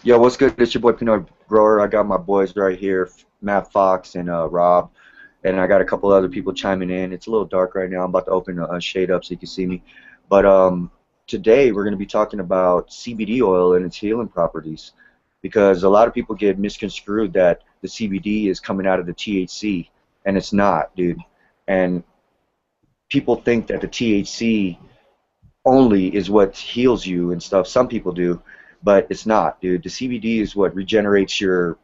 Yo, what's good? It's your boy Peanut Grower. I got my boys right here, Matt Fox and Rob, and I got a couple other people chiming in. It's a little dark right now. I'm about to open a shade up so you can see me. But today we're going to be talking about CBD oil and its healing properties, because a lot of people get misconstrued that the CBD is coming out of the THC, and it's not, dude. And people think that the THC only is what heals you and stuff. Some people do, but it's not, dude. The CBD is what regenerates your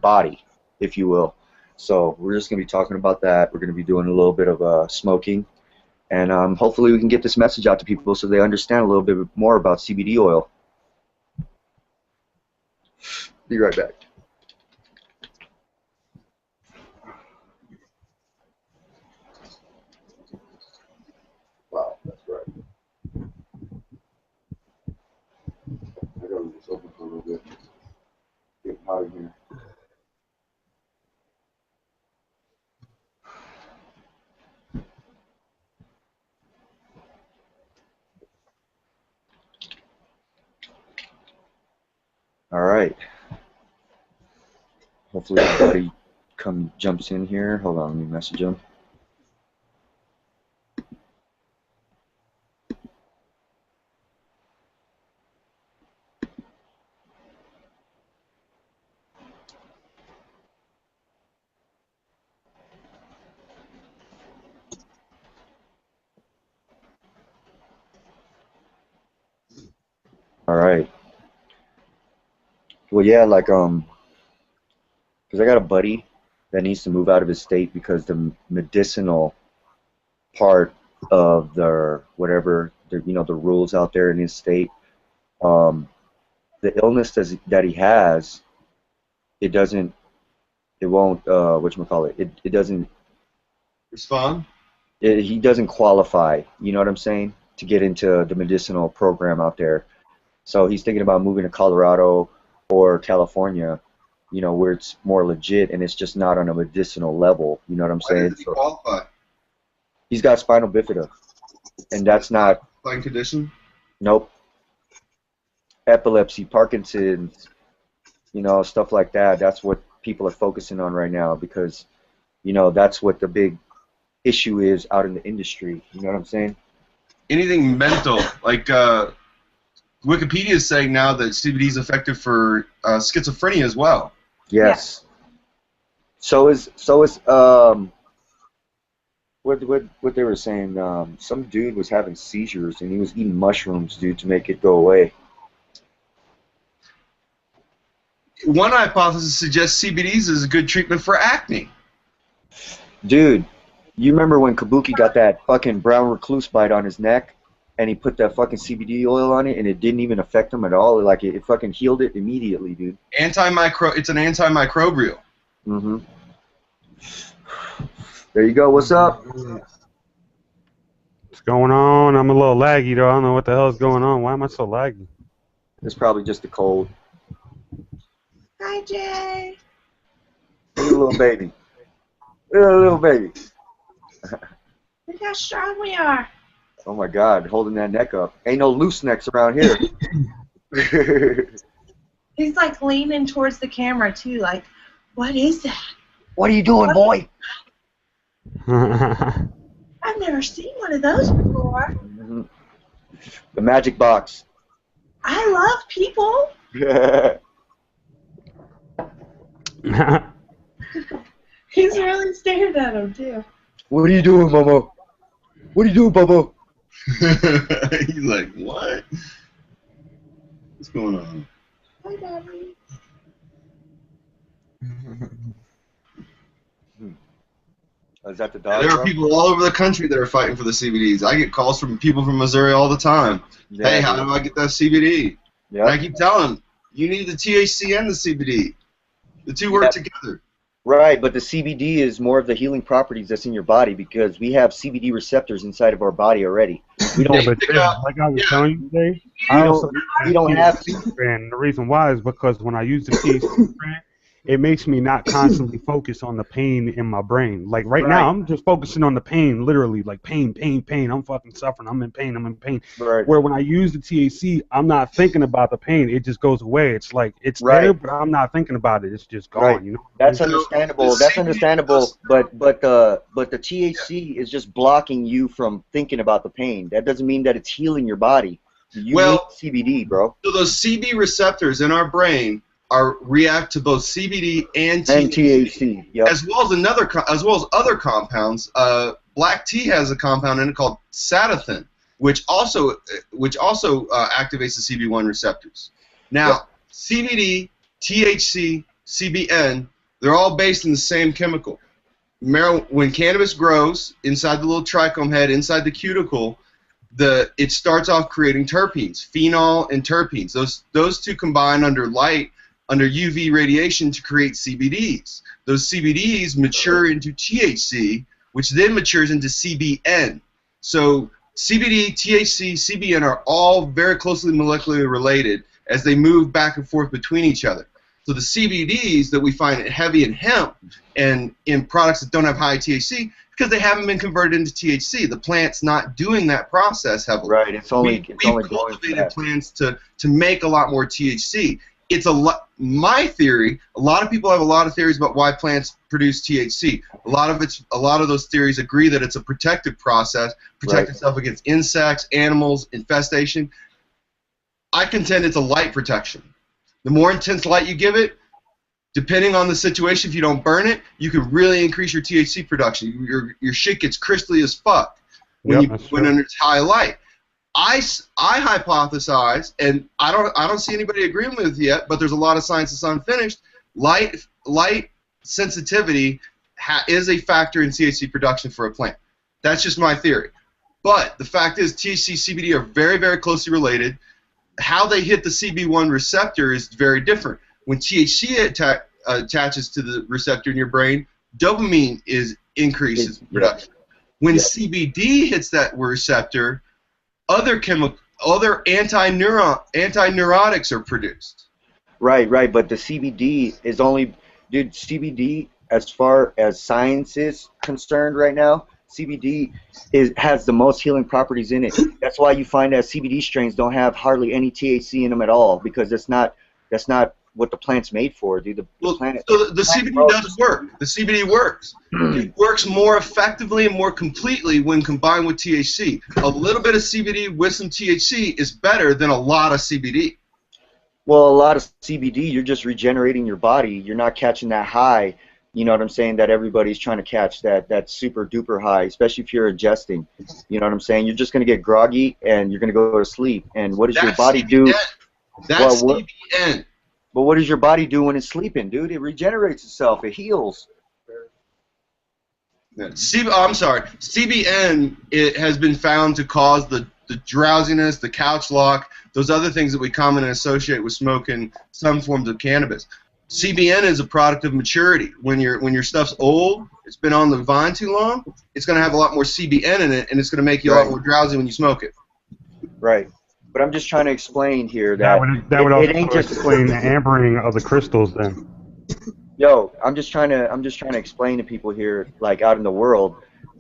body, if you will. So we're just gonna be talking about that. We're gonna be doing a little bit of smoking, and hopefully we can get this message out to people so they understand a little bit more about CBD oil. Be right back. Wow, that's right. I gotta just open for a little bit. Get hot in here. All right. Hopefully everybody jumps in here. Hold on, let me message them. All right. Well, yeah, like because I got a buddy that needs to move out of his state because the medicinal part of the whatever the rules out there in his state, um, the illness that he has, it doesn't, it won't, whatchamacallit, it doesn't, Respond? he doesn't qualify. You know what I'm saying? To get into the medicinal program out there. So he's thinking about moving to Colorado or California, where it's more legit and it's just not on a medicinal level. You know what I'm Why saying? doesn't he qualify? He's got spinal bifida, and that's not, Fine condition? nope, epilepsy, Parkinson's, stuff like that. That's what people are focusing on right now because, that's what the big issue is out in the industry. You know what I'm saying? Anything mental, like Wikipedia is saying now that CBD is effective for schizophrenia as well. Yes. So is what they were saying. Some dude was having seizures and he was eating mushrooms, dude, to make it go away. One hypothesis suggests CBDs is a good treatment for acne. Dude, you remember when Kabuki got that fucking brown recluse bite on his neck, and he put that fucking CBD oil on it, and it didn't even affect him at all? Like it fucking healed it immediately, dude. It's an antimicrobial. Mhm. There you go. What's up? What's going on? I'm a little laggy though. I don't know what the hell's going on. Why am I so laggy? It's probably just the cold. Hi, Jay. Look at the little baby. Look at the little baby. Look how strong we are. Oh my God, holding that neck up. Ain't no loose necks around here. He's like leaning towards the camera too, like, what is that? What are you doing, boy? I've never seen one of those before. Mm-hmm. The magic box. I love people. He's really staring at him too. What are you doing, Momo? What are you doing, Bobo? He's like, what? What's going on? Hi, Daddy. Is that the dog? There are people all over the country that are fighting for the CBDs. I get calls from people from Missouri all the time. Yeah, hey, how do I get that CBD? Yeah. And I keep telling them, you need the THC and the CBD. The two work together. Right, but the CBD is more of the healing properties that's in your body because we have CBD receptors inside of our body already. We don't. Yeah, but like I was telling you today, We don't have. and the reason why is because when I use the THC brand, it makes me not constantly focus on the pain in my brain. Like right now, I'm just focusing on the pain, literally, like pain, pain, pain. I'm fucking suffering. I'm in pain. I'm in pain. Right. Where when I use the THC, I'm not thinking about the pain. It just goes away. It's like it's Right. there, but I'm not thinking about it. It's just gone. Right. You know. That's So, understandable. the That's CBD understandable. does- But the THC is just blocking you from thinking about the pain. That doesn't mean that it's healing your body. You need CBD, bro. So those CB receptors in our brain react to both CBD and And THC, THC. Yep. as well as other compounds. Black tea has a compound in it called satothin, which also activates the CB1 receptors. Now, CBD, THC, CBN, they're all based in the same chemical. When cannabis grows inside the little trichome head, inside the cuticle, it starts off creating terpenes, phenol and terpenes. Those two combine under UV radiation to create CBDs. Those CBDs mature into THC, which then matures into CBN. So CBD, THC, CBN are all very closely molecularly related as they move back and forth between each other. So the CBDs that we find heavy in hemp and in products that don't have high THC, because they haven't been converted into THC. The plant's not doing that process heavily. Right. It's only We've going for cultivated that. plants to make a lot more THC. My theory. A lot of people have a lot of theories about why plants produce THC. A lot of those theories agree that it's a protective process, protect itself against insects, animals, infestation. I contend it's a light protection. The more intense light you give it, depending on the situation, if you don't burn it, you can really increase your THC production. Your shit gets crystally as fuck when under high light. I hypothesize, and I don't see anybody agreeing with it yet, but there's a lot of science that's unfinished. Light sensitivity is a factor in THC production for a plant. That's just my theory. But the fact is, THC, CBD are very, very closely related. How they hit the CB1 receptor is very different. When THC attaches to the receptor in your brain, dopamine increases production. When CBD hits that receptor, other anti-neurotics are produced. Right. But the CBD is only, dude. CBD, as far as science is concerned, right now, CBD has the most healing properties in it. That's why you find that CBD strains don't have hardly any THC in them at all, because that's not what the plant's made for, dude. The CBD does work. The CBD works. It works more effectively and more completely when combined with THC. A little bit of CBD with some THC is better than a lot of CBD. Well, a lot of CBD, you're just regenerating your body. You're not catching that high. You know what I'm saying? That everybody's trying to catch, that super duper high, especially if you're ingesting. You know what I'm saying? You're just going to get groggy and you're going to go to sleep. And what does your body do? That's CBN. But what does your body do when it's sleeping, dude? It regenerates itself. It heals. I'm sorry. CBN, it has been found to cause the drowsiness, the couch lock, those other things that we commonly associate with smoking some forms of cannabis. CBN is a product of maturity. When your stuff's old, it's been on the vine too long, it's going to have a lot more CBN in it, and it's going to make you a lot more drowsy when you smoke it. Right. But I'm just trying to explain here that that would also ain't just explain the ambering of the crystals then. Yo, I'm just trying to explain to people here, like out in the world,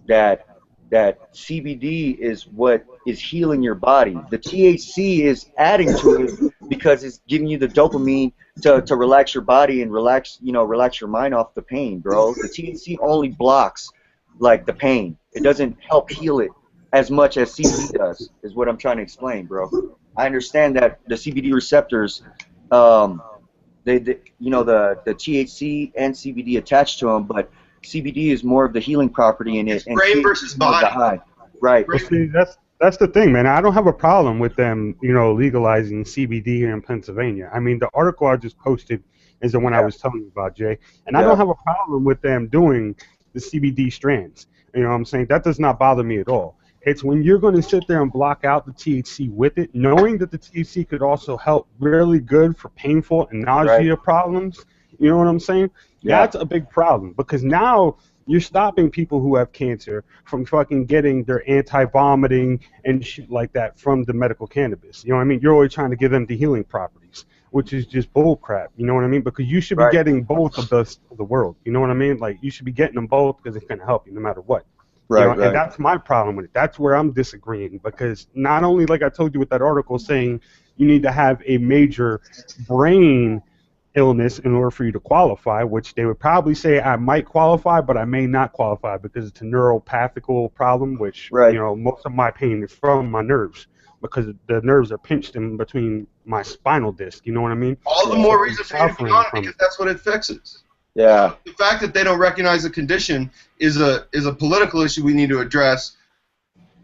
that CBD is what is healing your body. The THC is adding to it because it's giving you the dopamine to relax your body and relax your mind off the pain, bro. The THC only blocks like the pain. It doesn't help heal it as much as CBD does, is what I'm trying to explain, bro. I understand that the CBD receptors, the THC and CBD attached to them, but CBD is more of the healing property in it. It's brain versus body. Right. Well, see, that's the thing, man. I don't have a problem with them, legalizing CBD here in Pennsylvania. I mean, the article I just posted is the one I was telling you about, Jay. And I don't have a problem with them doing the CBD strands. You know what I'm saying? That does not bother me at all. It's when you're going to sit there and block out the THC with it, knowing that the THC could also help really good for painful and nausea problems. You know what I'm saying? Yeah. That's a big problem, because now you're stopping people who have cancer from fucking getting their anti-vomiting and shit like that from the medical cannabis. You know what I mean? You're always trying to give them the healing properties, which is just bull crap. You know what I mean? Because you should be Right. getting both of the world. You know what I mean? Like, you should be getting them both because it's going to help you no matter what. You know, Right. and Right. that's my problem with it. That's where I'm disagreeing, because not only, like I told you with that article saying you need to have a major brain illness in order for you to qualify, which they would probably say I might qualify, but I may not qualify because it's a neuropathical problem, which, Right. you know, most of my pain is from my nerves because the nerves are pinched in between my spinal disc. You know what I mean? All the Yeah. more I'm reason for you to be suffering on it from because it. that's what it fixes. Yeah. The fact that they don't recognize the condition is a political issue we need to address.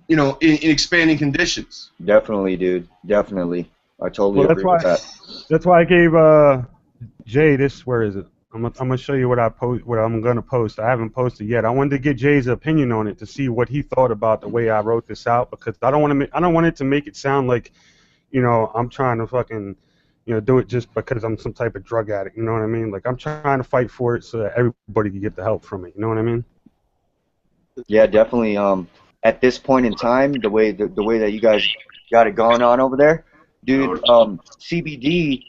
You know, in expanding conditions. Definitely, dude. Definitely. I totally Well, agree with that. that's why I gave Jay this. Where is it? I'm gonna show you what I'm gonna post. I haven't posted yet. I wanted to get Jay's opinion on it to see what he thought about the way I wrote this out, because I don't want it to make it sound like, you know, I'm trying to fucking, you know, do it just because I'm some type of drug addict. You know what I mean? Like, I'm trying to fight for it so that everybody can get the help from it. You know what I mean? Yeah, definitely. At this point in time, the way that you guys got it going on over there, dude. CBD,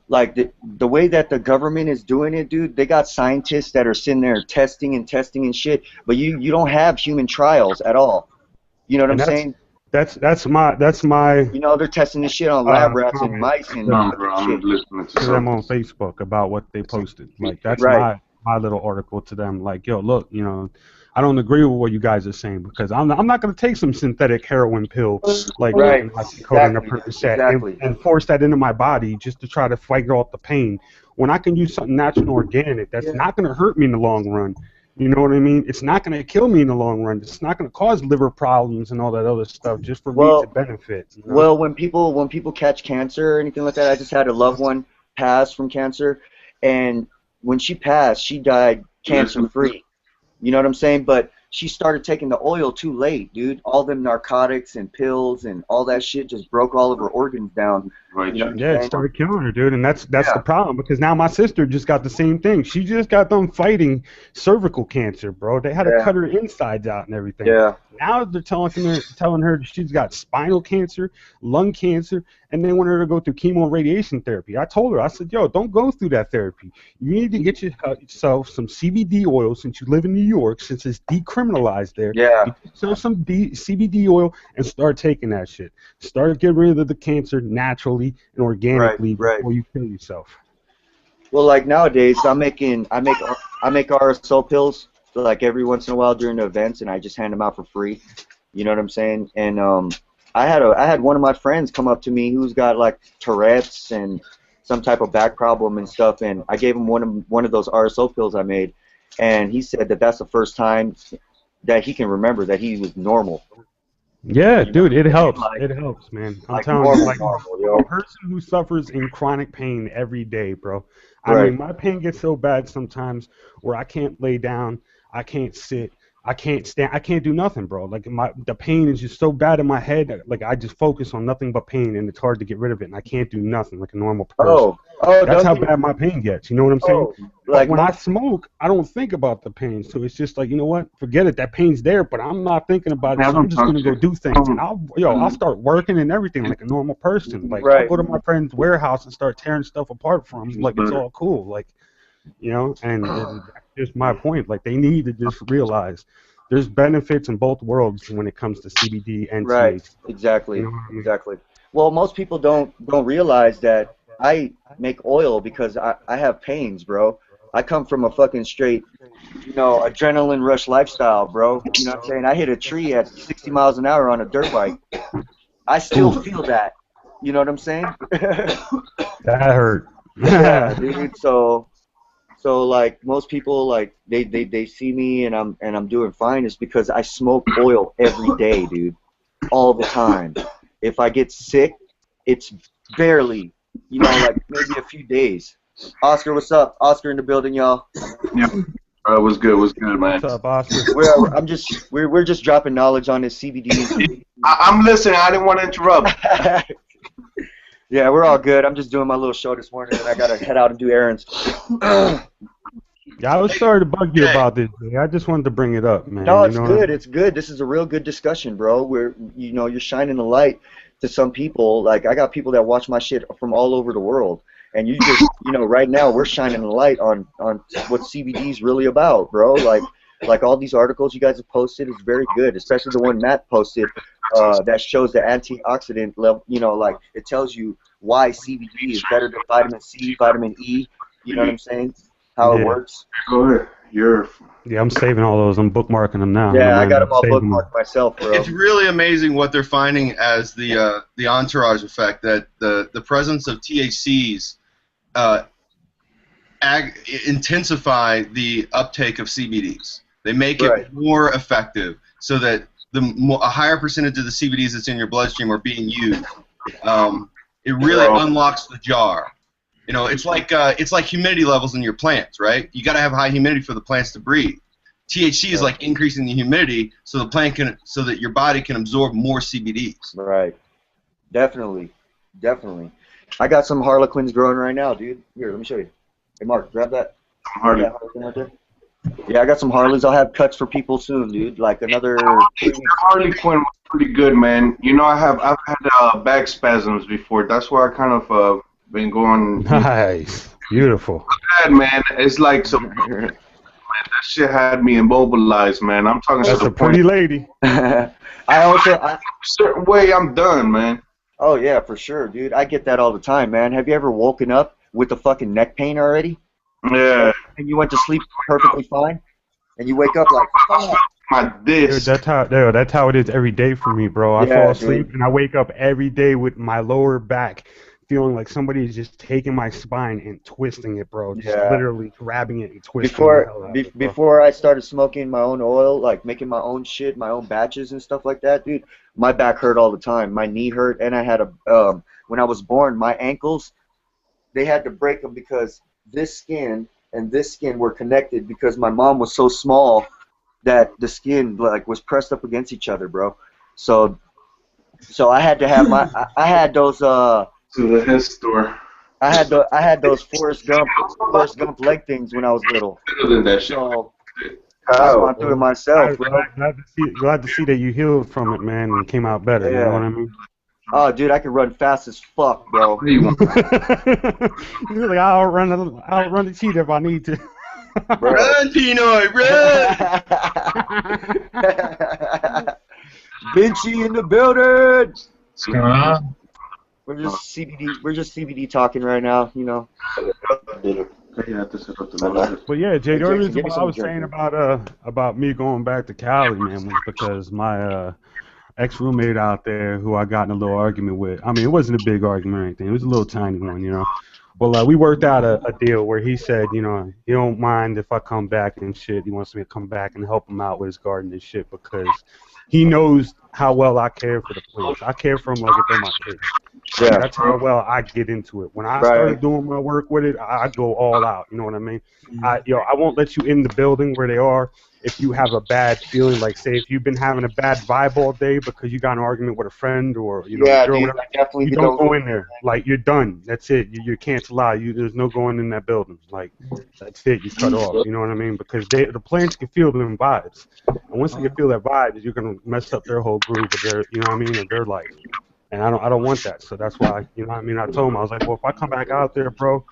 like the way that the government is doing it, dude. They got scientists that are sitting there testing and shit, but you don't have human trials at all. You know what I'm And saying? that's my You know, they're testing this shit on lab rats and comment mice and to Bro, I'm shit. listening to them on something. Facebook about what they posted. Like, that's Right. my little article to them. Like, yo, look, you know, I don't agree with what you guys are saying, because I'm not gonna take some synthetic heroin pill like Right. fucking oxycodone and Exactly. Percocet Exactly. and force that into my body just to try to fight off the pain, when I can use something natural and organic that's not gonna hurt me in the long run. You know what I mean? It's not gonna kill me in the long run. It's not gonna cause liver problems and all that other stuff just for me to Well, benefit. You know? well, when people catch cancer or anything like that, I just had a loved one pass from cancer, and when she passed, she died cancer free. You know what I'm saying? But she started taking the oil too late, dude. All them narcotics and pills and all that shit just broke all of her organs down. Right, You know what I'm Yeah, it saying? started killing her, dude, and that's Yeah. the problem, because now my sister just got the same thing. She just got done fighting cervical cancer, bro. They had to Yeah. cut her insides out and everything. Yeah. Now they're telling her she's got spinal cancer, lung cancer, and they want her to go through chemo and radiation therapy. I told her, I said, yo, don't go through that therapy. You need to get yourself some CBD oil, since you live in New York, since it's decriminalized there. Yeah. Get yourself some CBD oil and start taking that shit. Start getting rid of the cancer naturally and organically Right. before you kill yourself. Well, like nowadays, I make RSO pills like every once in a while during the events, and I just hand them out for free. You know what I'm saying? And I had one of my friends come up to me who's got like Tourette's and some type of back problem and stuff, and I gave him one of those RSO pills I made, and he said that that's the first time that he can remember that he was normal. Yeah, You know, dude, it helps. like- It helps, man. I'm like telling you, normal, like yo. a person who suffers in chronic pain every day, bro. I Right. mean, my pain gets so bad sometimes where I can't lay down, I can't sit, I can't stand, I can't do nothing, bro. Like, the pain is just so bad in my head, like I just focus on nothing but pain, and it's hard to get rid of it, and I can't do nothing like a normal person. That's does how he? bad my pain gets. You know what I'm saying? Oh, But like when I smoke, I don't think about the pain. So it's just like, you know what? Forget it. That pain's there, but I'm not thinking about it. So I'm just gonna go do things, and I'll start working and everything like a normal person. Like, I'll Right. go to my friend's warehouse and start tearing stuff apart for him. Like, it's all cool. Like, you know, and that's just my point. Like, they need to just realize there's benefits in both worlds when it comes to CBD and Right. THC. Exactly. You know what I mean? Exactly. Well, most people don't realize that I make oil because I have pains, bro. I come from a fucking straight, you know, adrenaline rush lifestyle, bro. You know what I'm saying? I hit a tree at 60 miles an hour on a dirt bike. I still feel that. You know what I'm saying? That hurt. Yeah, dude. So like most people, like they see me and I'm doing fine. It's because I smoke oil every day, dude, all the time. If I get sick, it's barely, you know, like maybe a few days. Oscar, what's up? Oscar in the building, y'all. Yep. What's good, man? What's up, Oscar? We're just dropping knowledge on this CBD. I'm listening. I didn't want to interrupt. Yeah, we're all good. I'm just doing my little show this morning, and I gotta head out and do errands. Yeah, I was sorry to bug you about this, Jay. I just wanted to bring it up, man. No, You it's know what I good. mean? It's good. This is a real good discussion, bro. Where you're shining a light to some people. Like I got people that watch my shit from all over the world, and you just, right now we're shining a light on what CBD is really about, bro. Like all these articles you guys have posted is very good, especially the one Matt posted that shows the antioxidant level. Like it tells you why CBD is better than vitamin C, vitamin E. You know what I'm saying? How it Yeah. works. Go ahead. Yeah, I'm saving all those. I'm bookmarking them now. Yeah, I got them I'm all saving them. bookmarked myself, bro. It's really amazing what they're finding as the entourage effect, that the presence of THCs intensify the uptake of CBDs. They make it more effective so that a higher percentage of the CBDs that's in your bloodstream are being used. It really unlocks the jar. It's like humidity levels in your plants, right? You got to have high humidity for the plants to breathe. THC is like increasing the humidity so so that your body can absorb more CBDs. Right. Definitely. I got some Harlequins growing right now, dude. Here, let me show you. Hey, Mark, grab that. Harley. Harlequin right there. Yeah, I got some Harleys. I'll have cuts for people soon, dude. Like another 3 weeks. Harley Quinn was pretty good, man. I've had back spasms before. That's why I kind of been going. Nice. Beautiful. Bad, man. It's like some. Man, that shit had me immobilized, man. I'm talking That's to a the point. pretty lady. A certain way, I'm done, man. Oh yeah, for sure, dude. I get that all the time, man. Have you ever woken up with a fucking neck pain already? Yeah. And you went to sleep perfectly fine, and you wake up like, fuck. My Dude, disc. that's how it is every day for me, bro. I fall asleep dude. and I wake up every day with my lower back feeling like somebody is just taking my spine and twisting it, bro. Just literally grabbing it and twisting the hell out of it, bro. Before I started smoking my own oil, like making my own shit, my own batches and stuff like that, dude, my back hurt all the time. My knee hurt, and I had when I was born, my ankles, they had to break them because this skin and this skin were connected because my mom was so small that the skin like was pressed up against each other, bro. So I had to have I had those To the head store. I had those Forrest Gump leg things when I was little. Better than that shit. So that's why I'm doing it myself, bro. Glad to see that you healed from it, man, and came out better. You know what I mean? Oh, dude, I can run fast as fuck, bro. He's like, I'll run the cheat if I need to. Run, Pinoy, run! Vinci in the building. Uh, We're just CBD talking right now, you know. But yeah, Jay, the only reason why I was saying about me going back to Cali, man, was because my ex-roommate out there who I got in a little argument with. I mean, it wasn't a big argument or anything. It was a little tiny one, you know. Well, we worked out a deal where he said, you know, he don't mind if I come back and shit. He wants me to come back and help him out with his garden and shit because he knows how well I care for the place. I care for him like if they're my kids. Yeah. That's how well I get into it. When I started doing my work with it, I go all out. You know what I mean? I won't let you in the building where they are if you have a bad feeling. Like, say, if you've been having a bad vibe all day because you got an argument with a friend or a girl, dude, whatever, you don't go in there. Like, you're done. That's it. You cancel out. There's no going in that building. Like, that's it. You cut off. You know what I mean? Because the plants can feel them vibes, and once they can feel that vibe, you're gonna mess up their whole groove of their, you know what I mean, of their life. And I don't want that. So that's why, you know what I mean, I told him, I was like, well, if I come back out there, bro,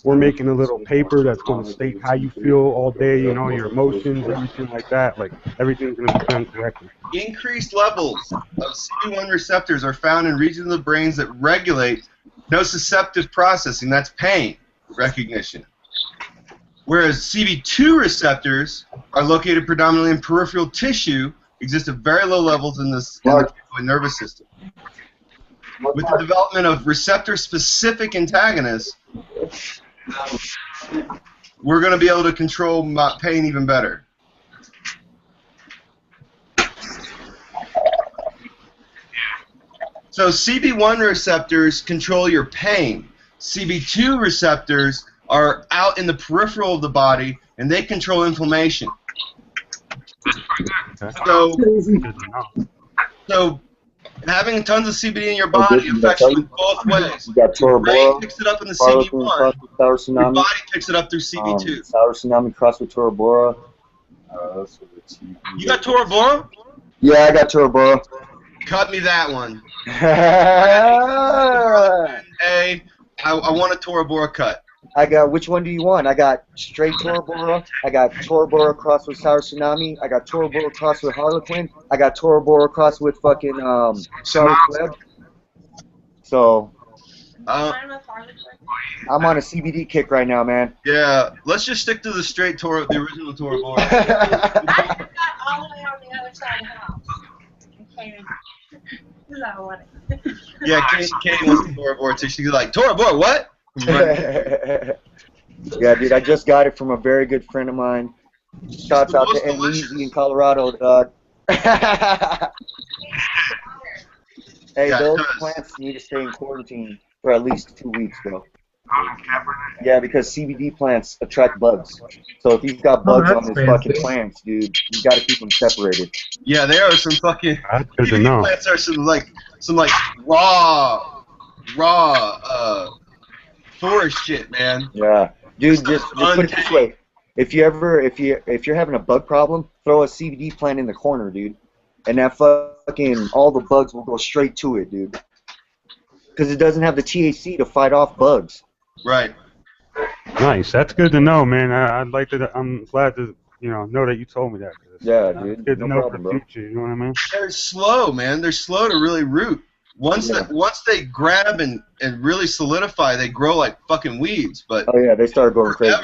we're making a little paper that's going to state how you feel all day, you know, your emotions, everything like that. Like, everything's going to be done correctly. Increased levels of CB1 receptors are found in regions of the brains that regulate nociceptive processing, that's pain recognition. Whereas CB2 receptors are located predominantly in peripheral tissue, exist at very low levels in the nervous system. With the development of receptor-specific antagonists, we're going to be able to control pain even better. So CB1 receptors control your pain. CB2 receptors are out in the peripheral of the body, and they control inflammation. So Having tons of CBD in your Oh, body dude, affects you in both ways. You got Your brain Tora picks it up in the Harlequin CB1. crossed with Sour Your Tsunami. body picks it up through CB2. Sour Tsunami crossed with Tora Bora. You got Tora Bora? Yeah, I got Tora Bora. Cut me that one. I want a Tora Bora cut. I got, which one do you want? I got straight Tora Bora. I got Tora Bora crossed with Sour Tsunami. I got Tora Bora crossed with Harlequin. I got Tora Bora crossed with fucking Charlotte Web. So I'm on a CBD kick right now, man. Yeah, let's just stick to the straight Tora, the original Tora Bora. I got all the way on the other side of the house. Okay. Because I want it. Yeah, Katie wants the Tora Bora too. She's like, Tora Bora, what? Yeah, dude, I just got it from a very good friend of mine. Shouts out to Easy in Colorado, dog. Hey, Yeah, those plants need to stay in quarantine for at least 2 weeks, bro. Yeah, because CBD plants attract bugs. So if you've got bugs on his fucking plants, dude, you gotta keep them separated. Yeah, they are some fucking. That's good to CBD know. plants are some raw forest shit, man. Yeah, dude, just put it this way: if you're having a bug problem, throw a CBD plant in the corner, dude, and that fucking all the bugs will go straight to it, dude, because it doesn't have the THC to fight off bugs. Right. Nice. That's good to know, man. I'd like to. I'm glad to know that you told me that. Yeah, dude. Good to No know problem, for bro. the future. You know what I mean? They're slow, man. They're slow to really root. Once they grab and really solidify, they grow like fucking weeds. But Oh yeah, they started going crazy.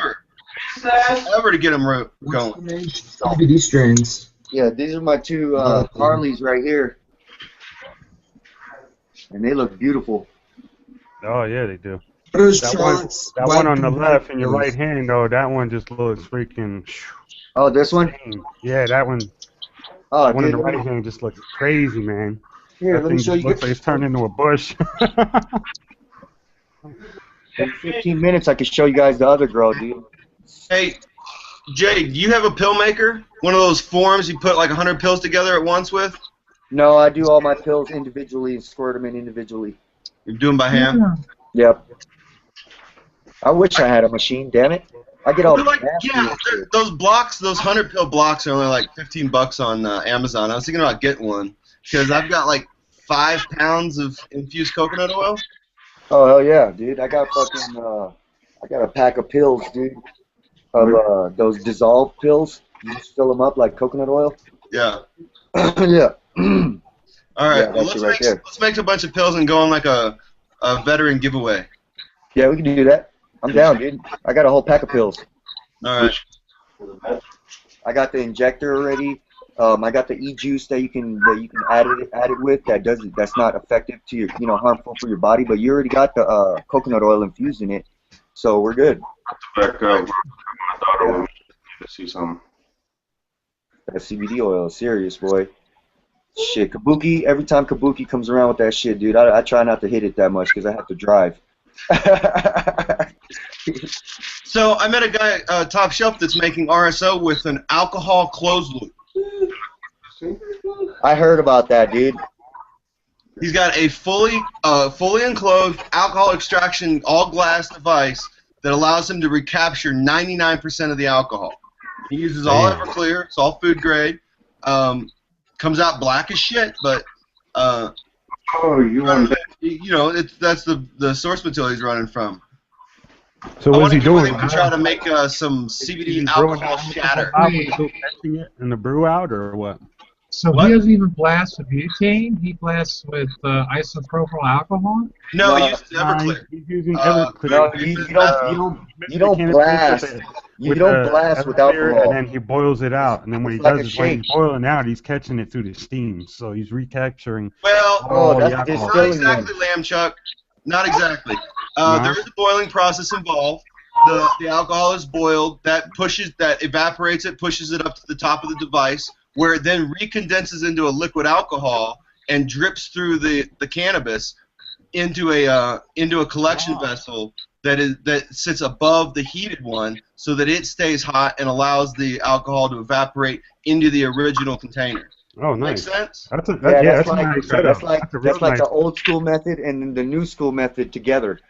ever to get them going. CBD strains. Yeah, these are my two Harleys right here, and they look beautiful. Oh yeah, they do. Those That Charlotte's one on the white left in your pills. right hand, though, that one just looks freaking. Oh, this one? Yeah, that one. Oh, That one in dude, the right hand just looks crazy, man. here, That let me thing show you. looks like it's turned into a bush. In 15 minutes, I can show you guys the other girl, dude. Hey, Jay, do you have a pill maker? One of those forms you put like 100 pills together at once with? No, I do all my pills individually and squirt them in individually. You're doing by hand? Yep. I wish I had a machine, damn it. I get all They're like, nasty yeah, and shit. those blocks, those 100 pill blocks are only like $15 on Amazon. I was thinking about getting one because I've got like 5 pounds of infused coconut oil. Oh, hell yeah, dude. I got fucking, I got a pack of pills, dude. Of those dissolved pills. You just fill them up like coconut oil. Yeah. Yeah. All right. Yeah, well, that's it right there. let's make a bunch of pills and go on like a veteran giveaway. Yeah, we can do that. I'm down, dude. I got a whole pack of pills. All right. I got the injector already. I got the e-juice that you can add it with. That's not effective to your, harmful for your body. But you already got the coconut oil infused in it, so we're good. Back up. My daughter wants to see something. That CBD oil is serious, boy. Shit, Kabuki. Every time Kabuki comes around with that shit, dude, I try not to hit it that much because I have to drive. So I met a guy, Top Shelf, that's making RSO with an alcohol closed loop. I heard about that, dude. He's got a fully enclosed alcohol extraction all glass device that allows him to recapture 99% of the alcohol. He uses all Everclear. It's all food grade. Comes out black as shit, but Oh, you want that? that's the source material he's running from. So I what's want he to get with doing? him to try to make some CBD alcohol shatter. Testing it in the brew out or what? So What? he doesn't even blast with butane. He blasts with isopropyl alcohol. No, he No, uses Everclear. He's using Uh, Everclear. No, you don't blast. You don't blast with alcohol. And then he boils it out. And then when he It's like does a is when he's shake. boiling out, he's catching it through the steam. So he's recapturing Well, Oh, all that's the alcohol. not distilling exactly, Lamb Chuck. Not exactly. No? There is a boiling process involved. The alcohol is boiled. That evaporates it, pushes it up to the top of the device, where it then recondenses into a liquid alcohol and drips through the cannabis into a collection vessel that sits above the heated one, so that it stays hot and allows the alcohol to evaporate into the original container. Oh, Makes nice. sense? Yeah, That's a nice setup. That's a real that's like nice. the old school method and then the new school method together.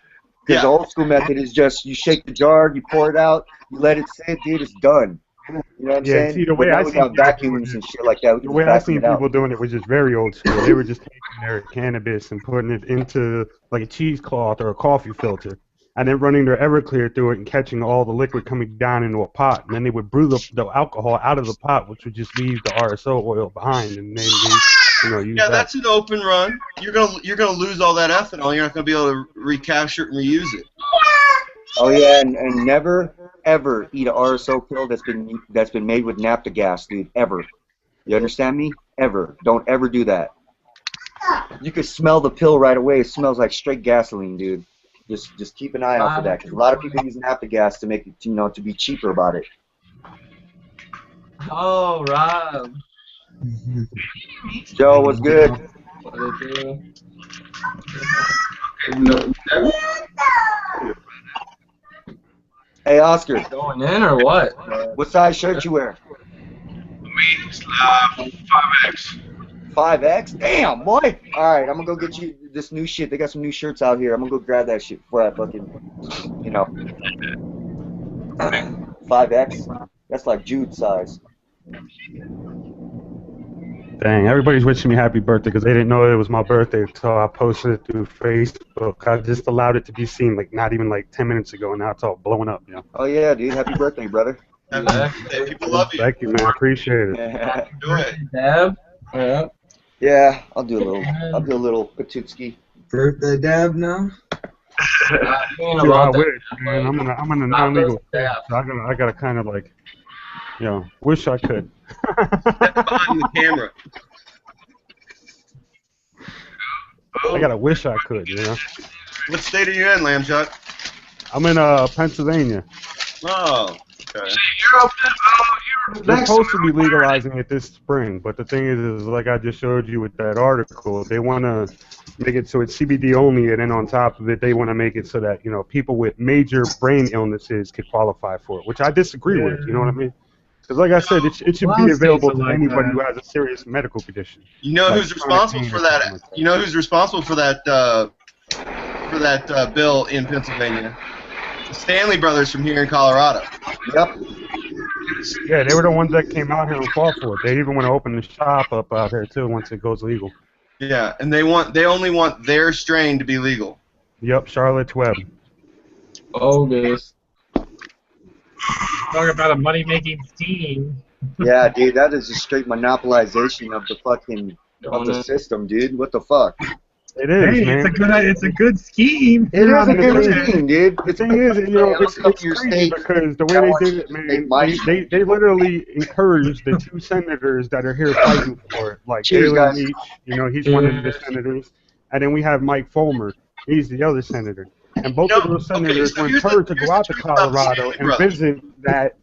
Because Yeah. the old school method is just you shake the jar, you pour it out, you let it sit, dude, it's done. You know what I'm Yeah, and saying? see, the But way I now we seen got people doing vacuums it, and shit like that. We the can way just I vacuum seen it out. people doing it was just very old school. They were just taking their cannabis and putting it into like a cheesecloth or a coffee filter, and then running their Everclear through it and catching all the liquid coming down into a pot. And then they would brew the alcohol out of the pot, which would just leave the RSO oil behind, and then they use Yeah, that. that's an open run. You're gonna lose all that ethanol. You're not gonna be able to recapture it and reuse it. Oh yeah, and never ever eat a RSO pill that's been made with naphtha gas, dude. Ever. You understand me? Ever. Don't ever do that. You can smell the pill right away. It smells like straight gasoline, dude. Just keep an eye out for that, because a lot of people use naphtha gas to make it, to be cheaper about it. Oh, Rob. Joe, what's good? What to do? Hey, Oscar, Going in or what? what size shirt you wear? Me, 5X. 5X? Damn, boy. All right, I'm gonna go get you this new shit. They got some new shirts out here. I'm gonna go grab that shit before I fucking, 5X. That's like Jude size. Dang, everybody's wishing me happy birthday because they didn't know it was my birthday until I posted it through Facebook. I just allowed it to be seen like not even like 10 minutes ago, and now it's all blowing up. Oh yeah, dude. Happy birthday, brother. People love you. Thank you, man. I appreciate it. Do it. Deb? Yeah. Yeah, I'll do a little Patutski. Birthday dab now? Thinking Dude, I about that. wish, man. I'm in a non-legal state, Yeah. so I gotta kind of like, wish I could. Behind the camera. I gotta wish I could, What state are you in, Lambshot? I'm in Pennsylvania. Oh, okay. They're supposed to be legalizing it this spring, but the thing is like I just showed you with that article, they want to make it so it's CBD only, and then on top of it, they want to make it so that people with major brain illnesses could qualify for it, which I disagree with. You know what I mean? Because like I said, it should be available to anybody who has a serious medical condition. You know Like who's responsible for that? You know who's responsible for that bill in Pennsylvania? The Stanley brothers from here in Colorado. Yep. Yeah, they were the ones that came out here and fought for it. They even want to open the shop up out here too once it goes legal. Yeah, and they only want their strain to be legal. Yep, Charlotte's Web. Bogus. Talk about a money-making scheme. Yeah, dude, that is a straight monopolization of the fucking system, dude. What the fuck? It is, Hey, man. it's a good scheme. It is a good scheme, dude. The thing is, it's crazy because the way they did it, man, they literally encouraged the two senators that are here fighting for it, like Cheers, Galen guys. Leach, he's one of the senators, and then we have Mike Fulmer, he's the other senator, and both of those senators were encouraged to go out to Colorado and visit that,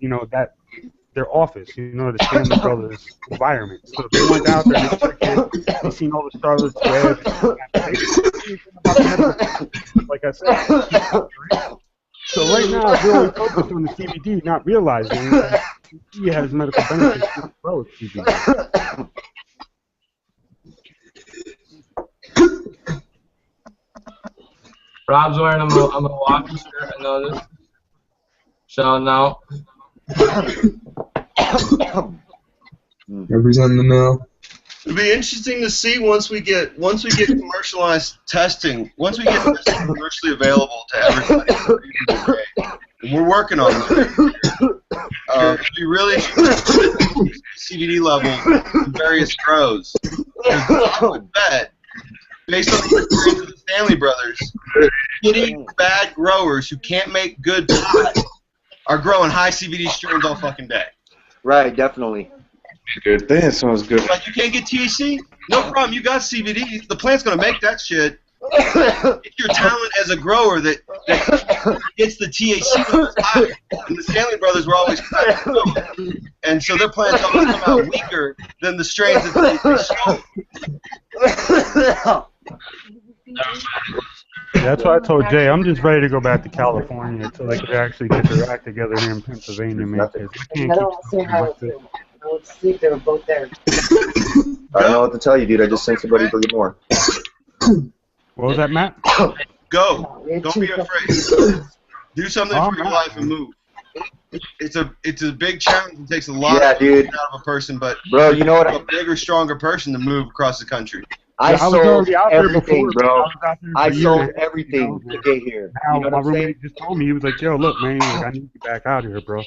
their office, the Stanley Brothers environment. So they went out there and they seen all the Charlotte's Web. Like I said. So right now, they're really focused on the CBD, not realizing that CBD has medical benefits as well as CBD. Rob's wearing a Milwaukee shirt, I noticed. Shouting out. Representing the mill. It'll be interesting to see once we get commercialized testing, once we get testing commercially available to everybody. And we're working on it. We really CBD levels in various grows. I would bet, based on the experience of the Stanley brothers, shitty bad growers who can't make good pot are growing high CBD strains all fucking day. Right, definitely. Good. That sounds good. Like, you can't get THC? No problem, you got CBD. The plant's gonna make that shit. It's your talent as a grower that gets the THC higher. And the Stanley brothers were always and so their plants always come out weaker than the strains that they show. That's why I told Jay, I'm just ready to go back to California until they could actually get their act together here in Pennsylvania, man. 'Cause I can't keep I went to sleep. They were both there. I don't know what to tell you, dude. I just sent somebody for you more. What was that, Matt? Go. Don't be afraid. Do something for your man. life and move. It's a big challenge. It takes a lot Yeah, of dude. out of a person, but Bro, you know what? a bigger, stronger person to move across the country. I was sold already out there everything, before, bro. man. I was out there for I a year sold and a half, everything you know, to get here. Now You know my what I'm saying? roommate just told me, he was like, yo, look, man, he's like, I need you back out here, bro.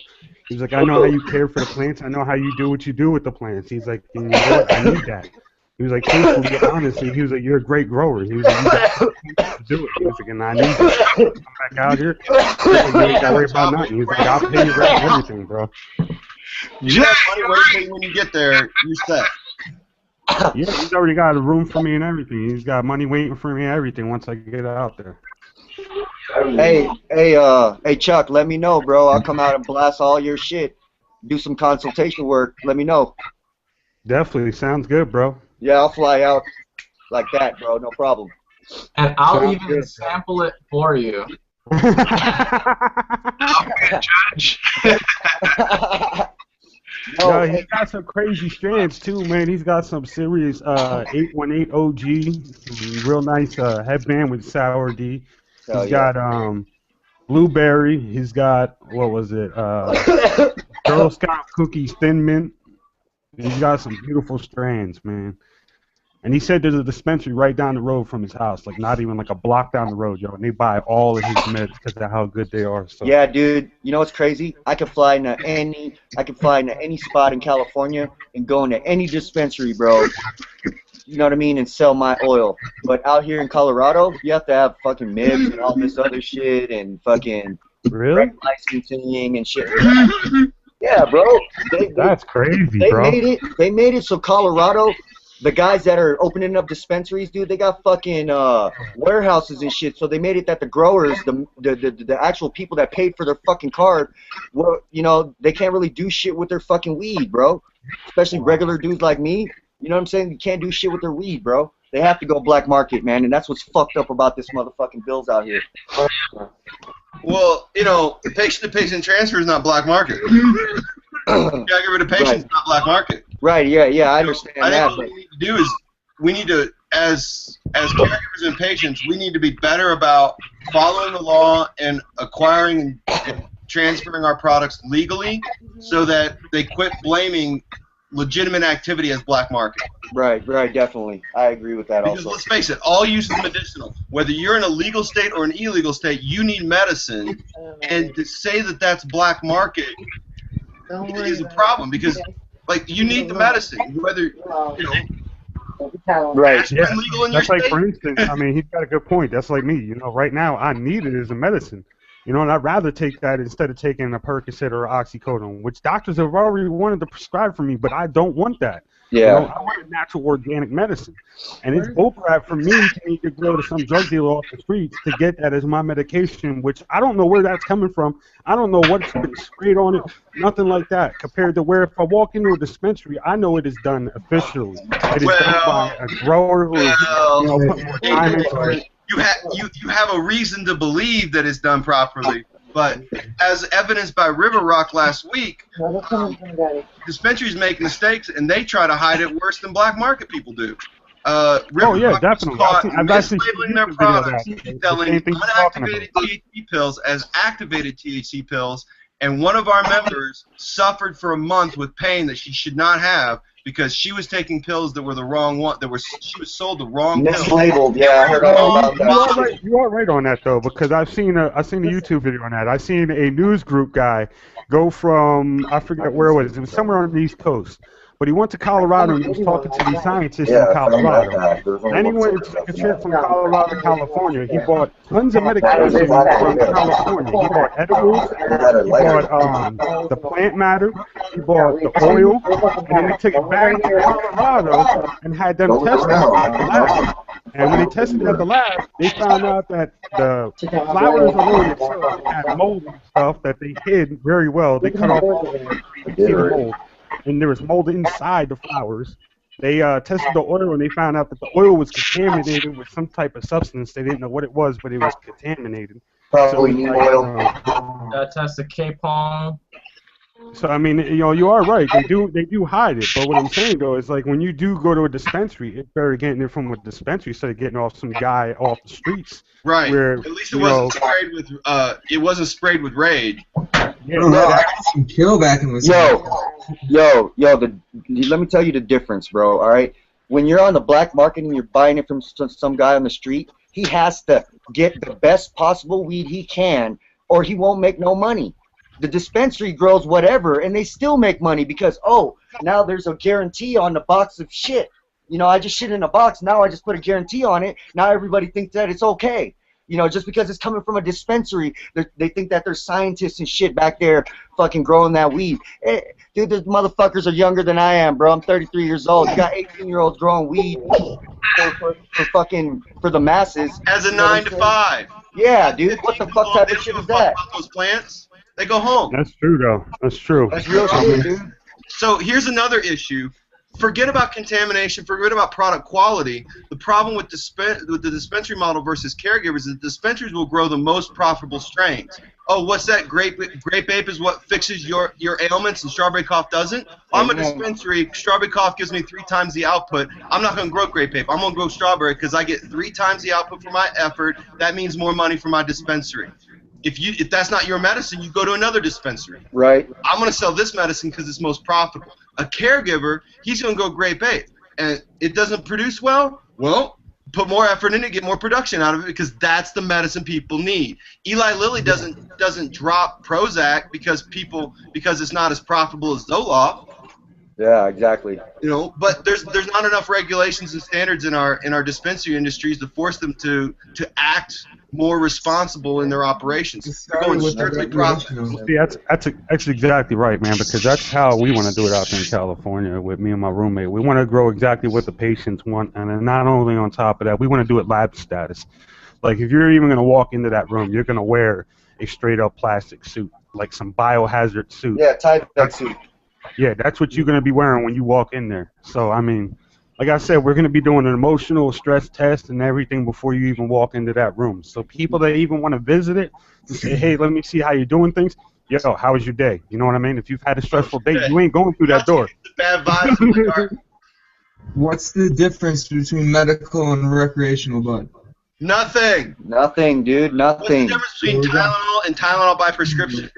He was like, I know how you care for the plants. I know how you do what you do with the plants. He's like, and you know what? I need that. He was like, truthfully, honestly, he was like, you're a great grower. He was like, you got to do it. He was like, and I need you. Come back out here. He was like, you ain't got to worry about nothing. He was like, I'll pay you rent and everything, bro. You have money waiting when you get there. You're set. Yeah, he's already got a room for me and everything. He's got money waiting for me and everything once I get out there. Hey, Chuck, let me know, bro. I'll come out and blast all your shit. Do some consultation work. Let me know. Definitely. Sounds good, bro. Yeah, I'll fly out like that, bro. No problem. And I'll Sounds even good. sample it for you. Judge. No, he's got some crazy strands too, man. He's got some serious 818 OG, some real nice headband with sour D. Hell He's yeah. got blueberry. He's got what was it? Girl Scout cookies, thin mint. He's got some beautiful strands, man. And he said there's a dispensary right down the road from his house, like not even like a block down the road, yo. And they buy all of his meds because of how good they are. So. Yeah, dude. You know what's crazy? I could fly into any spot in California and go into any dispensary, bro. You know what I mean? And sell my oil. But out here in Colorado, you have to have fucking MIBs and all this other shit and fucking Really? licensing and shit. Yeah, bro. That's crazy, They bro. They made it so Colorado, the guys that are opening up dispensaries, dude, they got fucking warehouses and shit. So they made it that the growers, the actual people that paid for their fucking card, well, you know, they can't really do shit with their fucking weed, bro. Especially regular dudes like me. You know what I'm saying? You can't do shit with their weed, bro. They have to go black market, man, and that's what's fucked up about this motherfucking bills out here. Well, you know, patient-to-patient transfer is not black market. Caregiver to patient is not black market. Right, yeah, I understand I that. think what we need to do is we need to, as caregivers and patients, we need to be better about following the law and acquiring and transferring our products legally so that they quit blaming legitimate activity as black market. Right, definitely. I agree with that Because also. let's face it, all use is medicinal. Whether you're in a legal state or an illegal state, you need medicine, and to say that that's black market is a problem because, like, you need the medicine. Whether Right. aspirin legal in your That's like, state. for instance, I mean, he's got a good point. That's like me. You know, right now, I need it as a medicine. You know, and I'd rather take that instead of taking a Percocet or oxycodone, which doctors have already wanted to prescribe for me, but I don't want that. Yeah. You know, I want a natural organic medicine. And it's bullcrap for me to need to go to some drug dealer off the streets to get that as my medication, which I don't know where that's coming from. I don't know what's been sprayed on it, nothing like that, compared to where if I walk into a dispensary, I know it is done officially. It is done by a grower who is, you know, putting more time into it. You have a reason to believe that it's done properly, but as evidenced by River Rock last week, dispensaries make mistakes and they try to hide it worse than black market people do. River yeah, Rock definitely. was caught I've actually mislabeling seen their a video of products, that. The selling same thing you're talking unactivated THC pills as activated THC pills, and one of our members suffered for a month with pain that she should not have because she was taking pills that were the wrong one. She was sold the wrong pills. Mislabeled, yeah, I heard all about that. You are right on that though, because I've seen a YouTube video on that. I've seen a news group guy go from, I forget where it was. It was somewhere on the East Coast. But he went to Colorado and he was talking to these scientists in Colorado. Then he went and took a trip from Colorado to California. He bought tons of medication from California. He bought edibles, he bought the plant matter, he bought the oil, and then they took it back to Colorado and had them tested at the lab. And when they tested at the lab, they found out that the flowers alone itself had mold and stuff that they hid very well. They cut off all the mold. And there was mold inside the flowers. They tested the oil and they found out that the oil was contaminated with some type of substance. They didn't know what it was, but it was contaminated. Probably neem oil. Test the K-Pong. So I mean, you are right. They do hide it. But what I'm saying though is like when you do go to a dispensary, it's better getting it from a dispensary instead of getting off some guy off the streets. Right. Where At least it wasn't sprayed with Raid. I don't know. I got some kill back in the Let me tell you the difference, bro. All right, when you're on the black market and you're buying it from some guy on the street, he has to get the best possible weed he can, or he won't make no money. The dispensary grows whatever, and they still make money because now there's a guarantee on the box of shit. I just shit in a box. Now I just put a guarantee on it. Now everybody thinks that it's okay. Just because it's coming from a dispensary, they think that there's scientists and shit back there fucking growing that weed. Dude, those motherfuckers are younger than I am, bro. I'm 33 years old. You got 18-year-olds growing weed for the masses. As a 9 to 5. Yeah, dude. What the fuck type of shit is that? Those plants, they go home. That's true, though. That's true. That's real shit, dude. So here's another issue. Forget about contamination. Forget about product quality. The problem with the dispensary model versus caregivers is that dispensaries will grow the most profitable strains. Oh, what's that? Grape ape is what fixes your ailments and strawberry cough doesn't? I'm a dispensary. Strawberry cough gives me 3 times the output. I'm not going to grow grape ape. I'm going to grow strawberry because I get 3 times the output for my effort. That means more money for my dispensary. If that's not your medicine, you go to another dispensary. Right. I'm going to sell this medicine because it's most profitable. A caregiver, he's going to go grape ape. And it doesn't produce well? Well, put more effort in it, get more production out of it because that's the medicine people need. Eli Lilly doesn't drop Prozac because it's not as profitable as Zoloft. Yeah, exactly. But there's not enough regulations and standards in our dispensary industries to force them to act more responsible in their operations. They're going strictly profitable. See, that's exactly right, man. Because that's how we want to do it out there in California with me and my roommate. We want to grow exactly what the patients want, and then not only on top of that, we want to do it lab status. Like if you're even going to walk into that room, you're going to wear a straight up plastic suit, like some biohazard suit. Yeah, Tyvek suit. Yeah, that's what you're going to be wearing when you walk in there. So, I mean, like I said, we're going to be doing an emotional stress test and everything before you even walk into that room. So people that even want to visit it and say, hey, let me see how you're doing things. Yo, how was your day? You know what I mean? If you've had a stressful day, you ain't going through that door. Bad vibes. What's the difference between medical and recreational bud? Nothing. Nothing, dude. Nothing. What's the difference between Tylenol and Tylenol by prescription?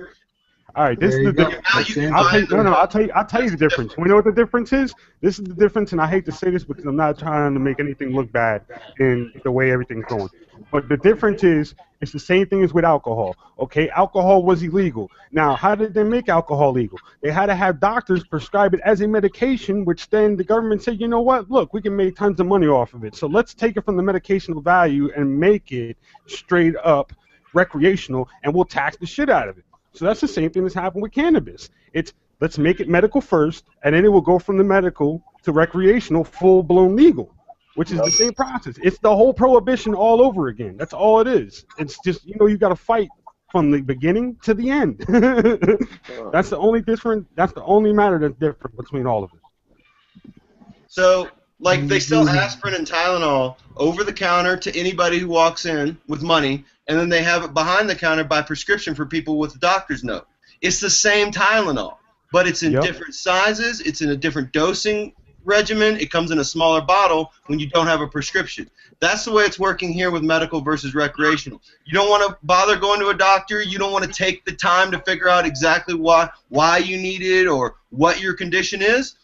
All right, this is the difference. I'll tell you the difference. We know what the difference is. This is the difference, and I hate to say this because I'm not trying to make anything look bad in the way everything's going. But the difference is, it's the same thing as with alcohol. Okay, alcohol was illegal. Now, how did they make alcohol legal? They had to have doctors prescribe it as a medication, which then the government said, you know what? Look, we can make tons of money off of it. So let's take it from the medicational value and make it straight up recreational, and we'll tax the shit out of it. So that's the same thing that's happened with cannabis. Let's make it medical first, and then it will go from the medical to recreational, full-blown legal, which is the same process. It's the whole prohibition all over again. That's all it is. It's just, you got to fight from the beginning to the end. That's the only different. That's the only matter that's different between all of it. So, like, they sell aspirin and Tylenol over the counter to anybody who walks in with money, and then they have it behind the counter by prescription for people with a doctor's note. It's the same Tylenol, but it's in different sizes. It's in a different dosing regimen. It comes in a smaller bottle when you don't have a prescription. That's the way it's working here with medical versus recreational. You don't want to bother going to a doctor. You don't want to take the time to figure out exactly why you need it or what your condition is.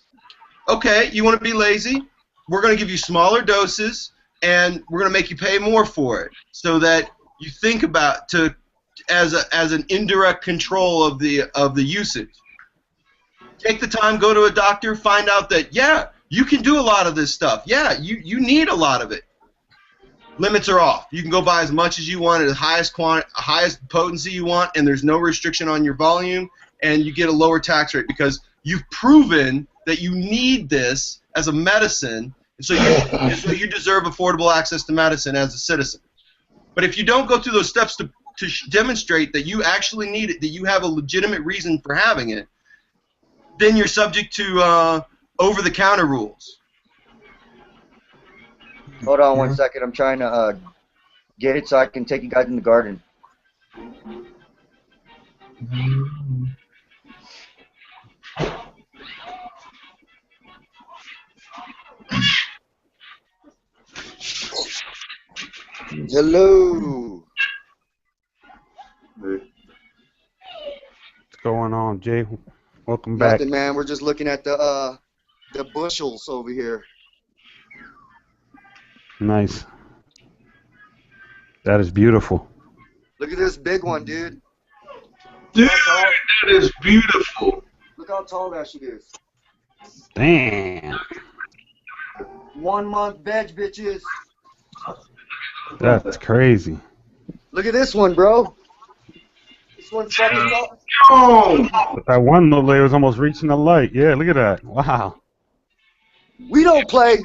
Okay, you want to be lazy? We're going to give you smaller doses, and we're going to make you pay more for it so that you think about as an indirect control of the usage. Take the time, go to a doctor, find out that you can do a lot of this stuff. Yeah, you need a lot of it. Limits are off. You can go buy as much as you want at the highest potency you want, and there's no restriction on your volume, and you get a lower tax rate because you've proven that you need this as a medicine, and so you deserve affordable access to medicine as a citizen. But if you don't go through those steps to demonstrate that you actually need it, that you have a legitimate reason for having it, then you're subject to over-the-counter rules. Hold on 1 second. I'm trying to get it so I can take you guys in the garden. Hello. What's going on, Jay? Welcome back. Nothing, man. We're just looking at the bushels over here. Nice. That is beautiful. Look at this big one, dude. Dude, that is beautiful. Look how tall that shit is. Damn. 1 month veg, bitches. That's crazy. Look at this one, bro. This one's fucking tall. Oh, But that one little lady was almost reaching the light. Yeah, look at that. Wow. We don't play.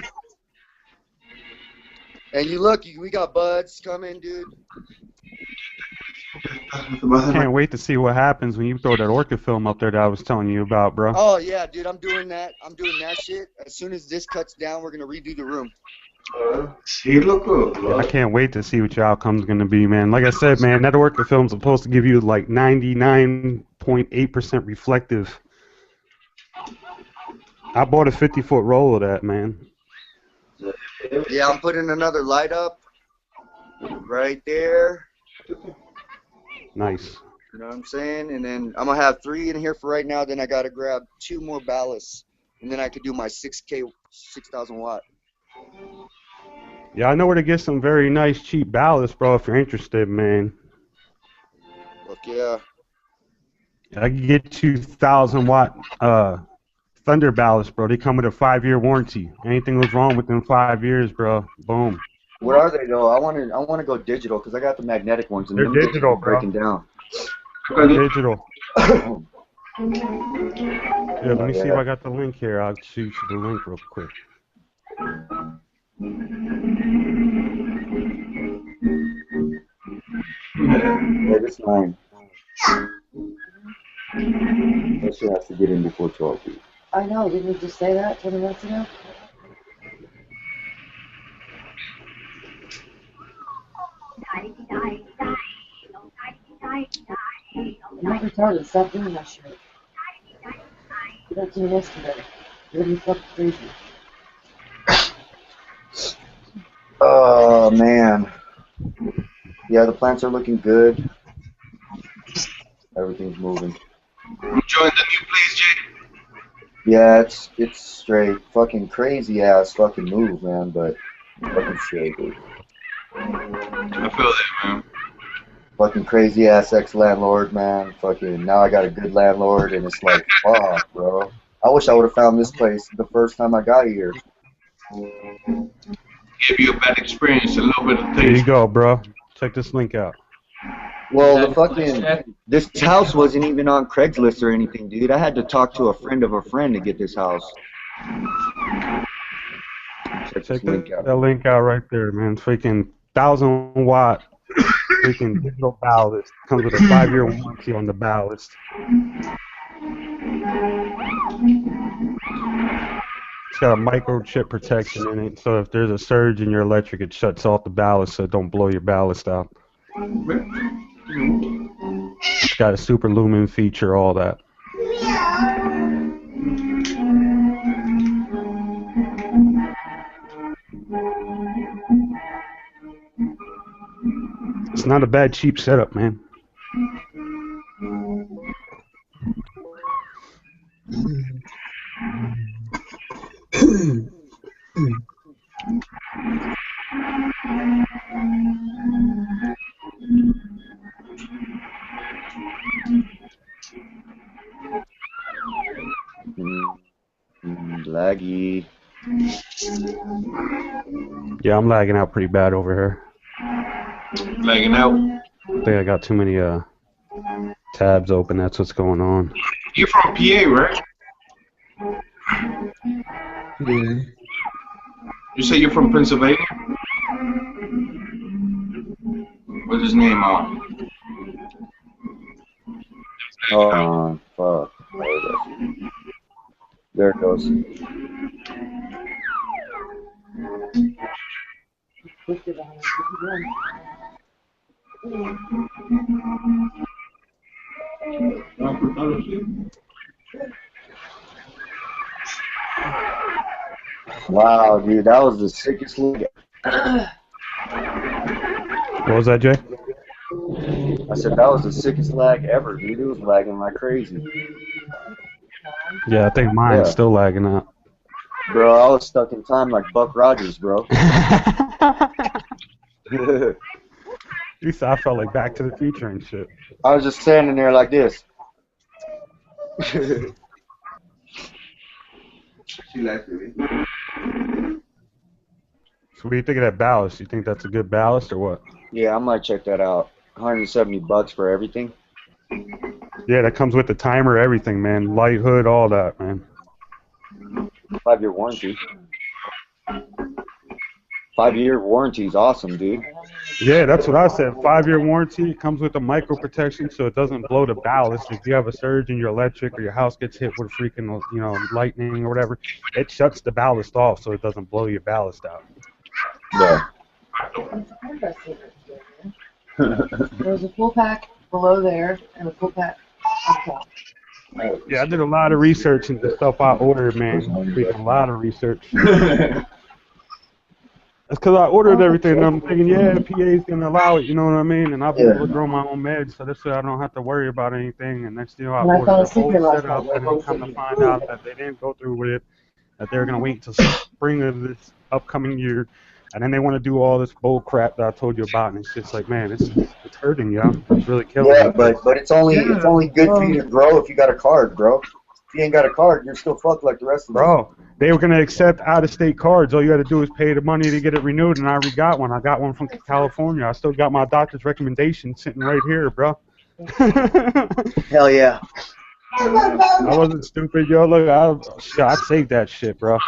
And you look, we got buds coming, dude. Can't wait to see what happens when you throw that orchid film up there that I was telling you about, bro. Oh yeah, dude, I'm doing that. I'm doing that shit. As soon as this cuts down, we're gonna redo the room. sí, loco. I can't wait to see what your outcome's gonna be, man. Like I said, man, that orchid film's supposed to give you like 99.8% reflective. I bought a 50-foot roll of that, man. Yeah, I'm putting another light up right there. Nice. You know what I'm saying? And then I'm gonna have 3 in here for right now. Then I gotta grab 2 more ballasts, and then I could do my 6,000 watt. Yeah, I know where to get some very nice, cheap ballasts, bro. If you're interested, man. Fuck yeah. I can get you 1,000-watt Thunder ballasts, bro. They come with a 5-year warranty. Anything goes wrong within 5 years, bro, boom. What are they though? I wanna go digital because I got the magnetic ones and They're them digital, bro. breaking down. Digital. Yeah, let me see if I got the link here. I'll shoot you the link real quick. Yeah, this line. That shit has to get in before 12 feet. I know, didn't we just say that 20 minutes ago? I'm not retarded, stop doing that shit. You don't do yesterday. You're gonna be fucking crazy. Oh man. Yeah, the plants are looking good. Everything's moving. You joined the new place, Jay? Yeah, it's straight. Fucking crazy ass fucking move, man, but fucking straight, dude. I feel that, man. Fucking crazy ass ex-landlord, man. Fucking now I got a good landlord, and it's like, fuck, bro. I wish I would have found this place the first time I got here. Give you a bad experience, a little bit of There you taste. go, bro. Check this link out. Well, the fucking this house wasn't even on Craigslist or anything, dude. I had to talk to a friend of a friend to get this house. Check this link out. that link out right there, man. Freaking 1,000-watt freaking digital ballast. Comes with a 5-year warranty on the ballast. It's got a microchip protection in it, so if there's a surge in your electric, it shuts off the ballast so it don't blow your ballast out. It's got a super lumen feature, all that. It's not a bad cheap setup, man. Laggy. Yeah, I'm lagging out pretty bad over here. Lagging out. I think I got too many tabs open. That's what's going on. You're from PA, right? Yeah. You say you're from Pennsylvania? What's his name on? Oh, fuck. There it goes. Wow, dude, that was the sickest look. What was that, Jay? I said that was the sickest lag ever, dude. It was lagging like crazy. Yeah, I think mine's Yeah. still lagging out. Bro, I was stuck in time like Buck Rogers, bro. You said I felt like Back to the Future and shit. I was just standing there like this. She likes it. So what do you think of that ballast? You think that's a good ballast or what? Yeah, I might check that out. $170 for everything. Yeah, that comes with the timer, everything, man. Light hood, all that, man. 5-year warranty. 5-year warranty is awesome, dude. Yeah, that's what I said. 5-year warranty. It comes with a micro protection, so it doesn't blow the ballast. If you have a surge in your electric or your house gets hit with freaking, lightning or whatever, it shuts the ballast off, so it doesn't blow your ballast out. Yeah. There's a full pack below there and a full pack on top. Yeah, I did a lot of research into stuff I ordered, man. Freaking a lot of research. That's because I ordered everything, and I'm thinking, yeah, the PA's going to allow it, you know what I mean? And I'll be able to grow my own meds, so this way I don't have to worry about anything. And next thing I ordered the whole setup, and then come to find out that they didn't go through with it, that they're going to wait until spring of this upcoming year. And then they want to do all this bull crap that I told you about, and it's just like, man, it's hurting you. It's really killing you. Yeah, but it's only good for you to grow if you got a card, bro. If you ain't got a card, you're still fucked like the rest of us. Bro, they were going to accept out-of-state cards. All you had to do is pay the money to get it renewed, and I already got one. I got one from California. I still got my doctor's recommendation sitting right here, bro. Hell yeah. I wasn't stupid, yo. Look, I saved that shit, bro.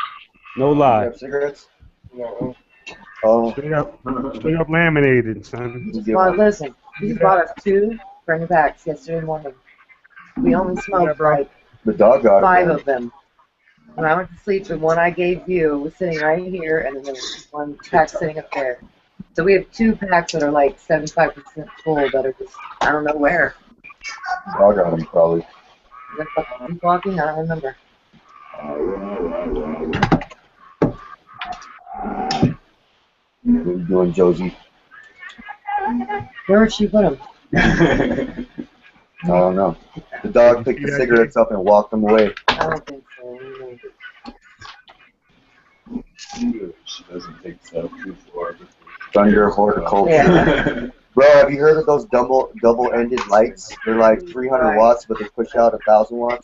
No You lie. have cigarettes? No. Oh. Straight up laminated, son. Well, listen, he bought us 2 brand new packs yesterday morning. We only smoked like The dog got 5 it. of them. When I went to sleep, the one I gave you was sitting right here, and then there was one pack sitting up there. So we have 2 packs that are like 75% full that are just, I don't know where. The dog got him, probably. They're fucking walking, I don't remember. What are you doing, Josie? Where would she put them? I don't know. The dog picked the cigarettes up and walked them away. I don't think so. She doesn't take stuff too far. Thunder horticulture. Yeah. Bro, have you heard of those double-ended lights? They're like 300 watts, but they push out 1,000 watts.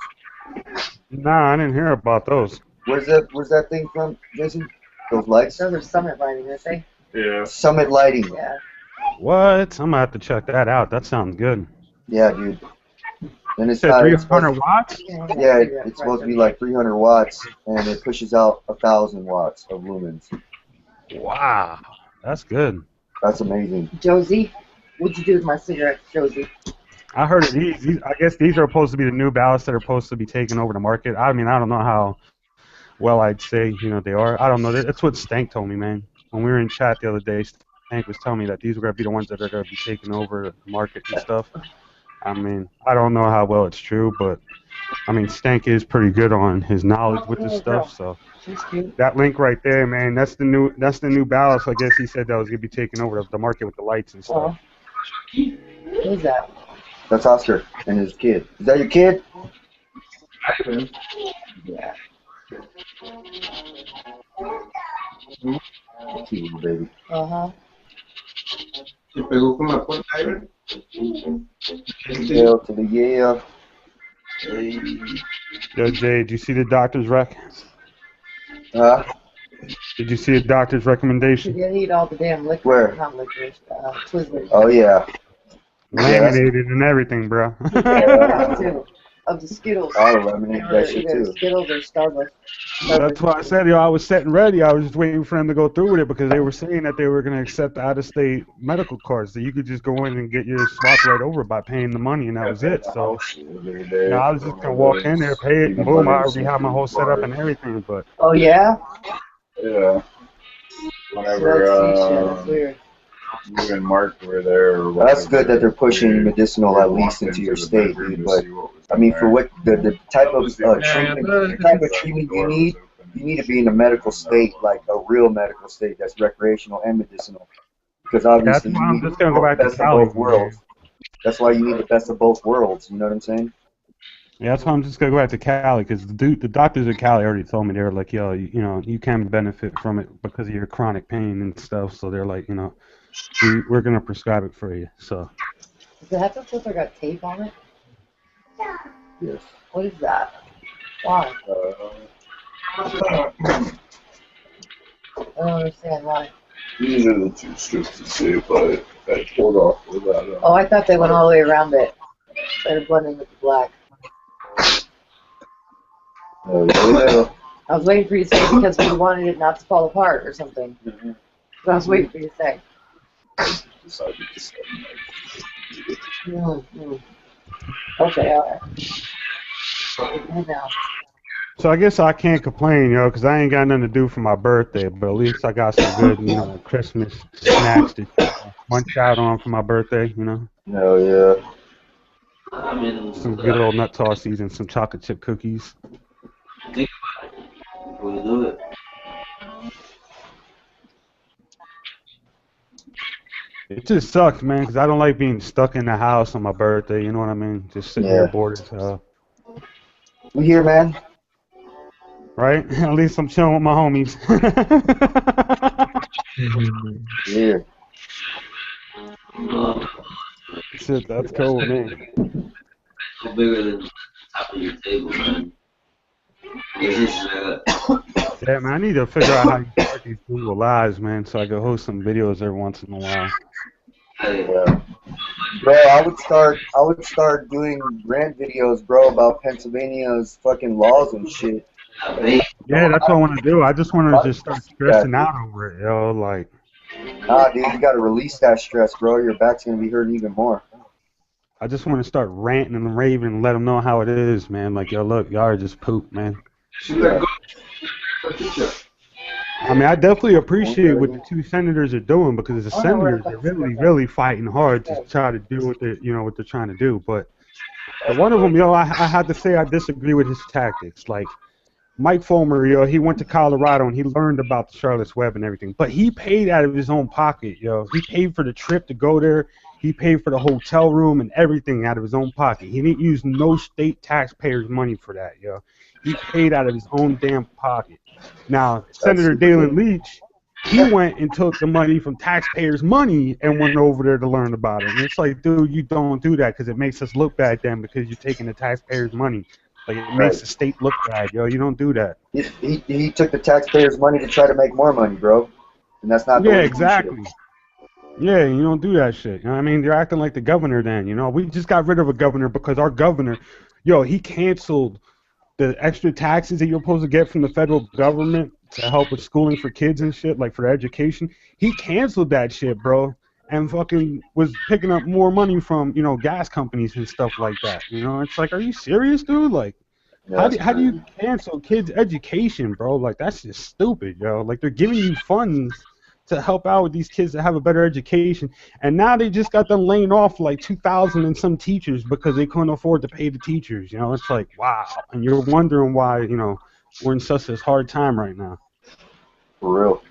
Nah, I didn't hear about those. Where's that thing from, Jason? Those lights? Those are summit lighting, aren't they? Yeah. Summit lighting. Yeah. What? I'm gonna have to check that out. That sounds good. Yeah, dude. And You it's said got 300 watts? Yeah, it's supposed to be like 300 watts, and it pushes out 1,000 watts of lumens. Wow, that's good. That's amazing. Josie, what'd you do with my cigarettes, Josie? I heard of these. I guess these are supposed to be the new ballasts that are supposed to be taking over the market. I mean, I don't know how well I'd say they are. I don't know. That's what Stank told me, man. When we were in chat the other day, Stank was telling me that these were going to be the ones that are going to be taking over the market and stuff. I mean, I don't know how well it's true, but I mean, Stank is pretty good on his knowledge with this stuff. So that link right there, man, that's the new ballast. I guess he said that was going to be taking over the market with the lights and stuff. Who's that? That's Oscar and his kid. Is that your kid? Yeah. Cute baby. Uh-huh. ¿Se pegó con la puerta, Ivan? Hell to the yeah. Yo, Jay, did you see the doctor's rec? Huh? Did you see a doctor's recommendation? You eat all the damn liquor. Where? Not licorice, Twizzlers. Oh yeah. Laminated and everything, bro. Yeah, too. Of the Skittles. I'll eliminate that shit Either too. Skittles or Starbucks. That's why I said, I was setting ready. I was just waiting for them to go through with it because they were saying that they were going to accept out-of-state medical cards. That you could just go in and get your swap right over by paying the money, and that was it. So, I was just going to walk in there, pay it, and boom, I already have my whole setup and everything. But Oh, yeah? Yeah. So Whenever that's weird. you and Mark were there. Or That's good that they're pushing medicinal at least into your state, dude. But I mean, for what the type of treatment you need to be in a medical state, like a real medical state that's recreational and medicinal. because Yeah, that's obviously why you I'm need just gonna go the back to best of Cali, both man. worlds. That's why you need the best of both worlds. You know what I'm saying? Yeah, that's why I'm just gonna go back to Cali because the doctors in Cali already told me they were like, yo, you know, you can benefit from it because of your chronic pain and stuff. So they're like, you know, we're gonna prescribe it for you. So Does the HEPA filter got tape on it? Yes. What is that? Why? I don't understand why. These are the two strips to see, but I pulled off with that. Oh, I thought they went all the way around it. They're blending with the black. Yeah. I was waiting for you to say because we wanted it not to fall apart or something. So I was waiting for you to say. Decided to say. Okay, alright. And now. So I guess I can't complain, yo, because I ain't got nothing to do for my birthday, but at least I got some good, you know, Christmas snacks to munch out on for my birthday, you know. Hell yeah. I mean, Some good old nut tossies and some chocolate chip cookies. think about it before you do it. It just sucks, man, because I don't like being stuck in the house on my birthday, you know what I mean? Just sitting there Yeah. bored as hell. We here, man. Right? At least I'm chilling with my homies. Here. Shit, that's cool with me. No bigger than the top of your table, man. It's just Yeah, man, I need to figure out how you start these Google Lives, man, so I can host some videos every once in a while. Yeah. Bro, I would start doing rant videos, bro, about Pennsylvania's fucking laws and shit. Yeah, that's what I want to do. I just want to just start stressing Yeah, out over it, yo. Like, nah, dude, you gotta release that stress, bro. Your back's gonna be hurting even more. I just want to start ranting and raving and let them know how it is, man. Like, yo, look, y'all are just poop, man. Yeah. I mean, I definitely appreciate what the two senators are doing because the senators are really, really fighting hard to try to do what they, you know, what they're trying to do. But the one of them, yo, I had to say I disagree with his tactics. Like, Mike Fulmer, yo, he went to Colorado and he learned about the Charlotte's Web and everything. But he paid out of his own pocket, yo. He paid for the trip to go there. He paid for the hotel room and everything out of his own pocket. He didn't use no state taxpayers' money for that, yo. He paid out of his own damn pocket. Now, Senator Dalen Leach, he went and took the money from taxpayers' money and went over there to learn about it. And it's like, dude, you don't do that because it makes us look bad then because you're taking the taxpayers' money. Like, it makes the state look bad, yo. You don't do that. He took the taxpayers' money to try to make more money, bro. And that's not the way Yeah, to do exactly. shit. Yeah, you don't do that shit. You know what I mean? They're acting like the governor then, you know? We just got rid of a governor because our governor, yo, he canceled the extra taxes that you're supposed to get from the federal government to help with schooling for kids and shit, like for education. He canceled that shit, bro, and fucking was picking up more money from, you know, gas companies and stuff like that. You know, it's like, are you serious, dude? Like, Yeah, how do you cancel kids' education, bro? Like, that's just stupid, yo. Like, they're giving you funds to help out with these kids to have a better education, and now they just got them laying off like 2,000 and some teachers because they couldn't afford to pay the teachers. You know, it's like, wow. And you're wondering why, you know, we're in such a hard time right now. For real.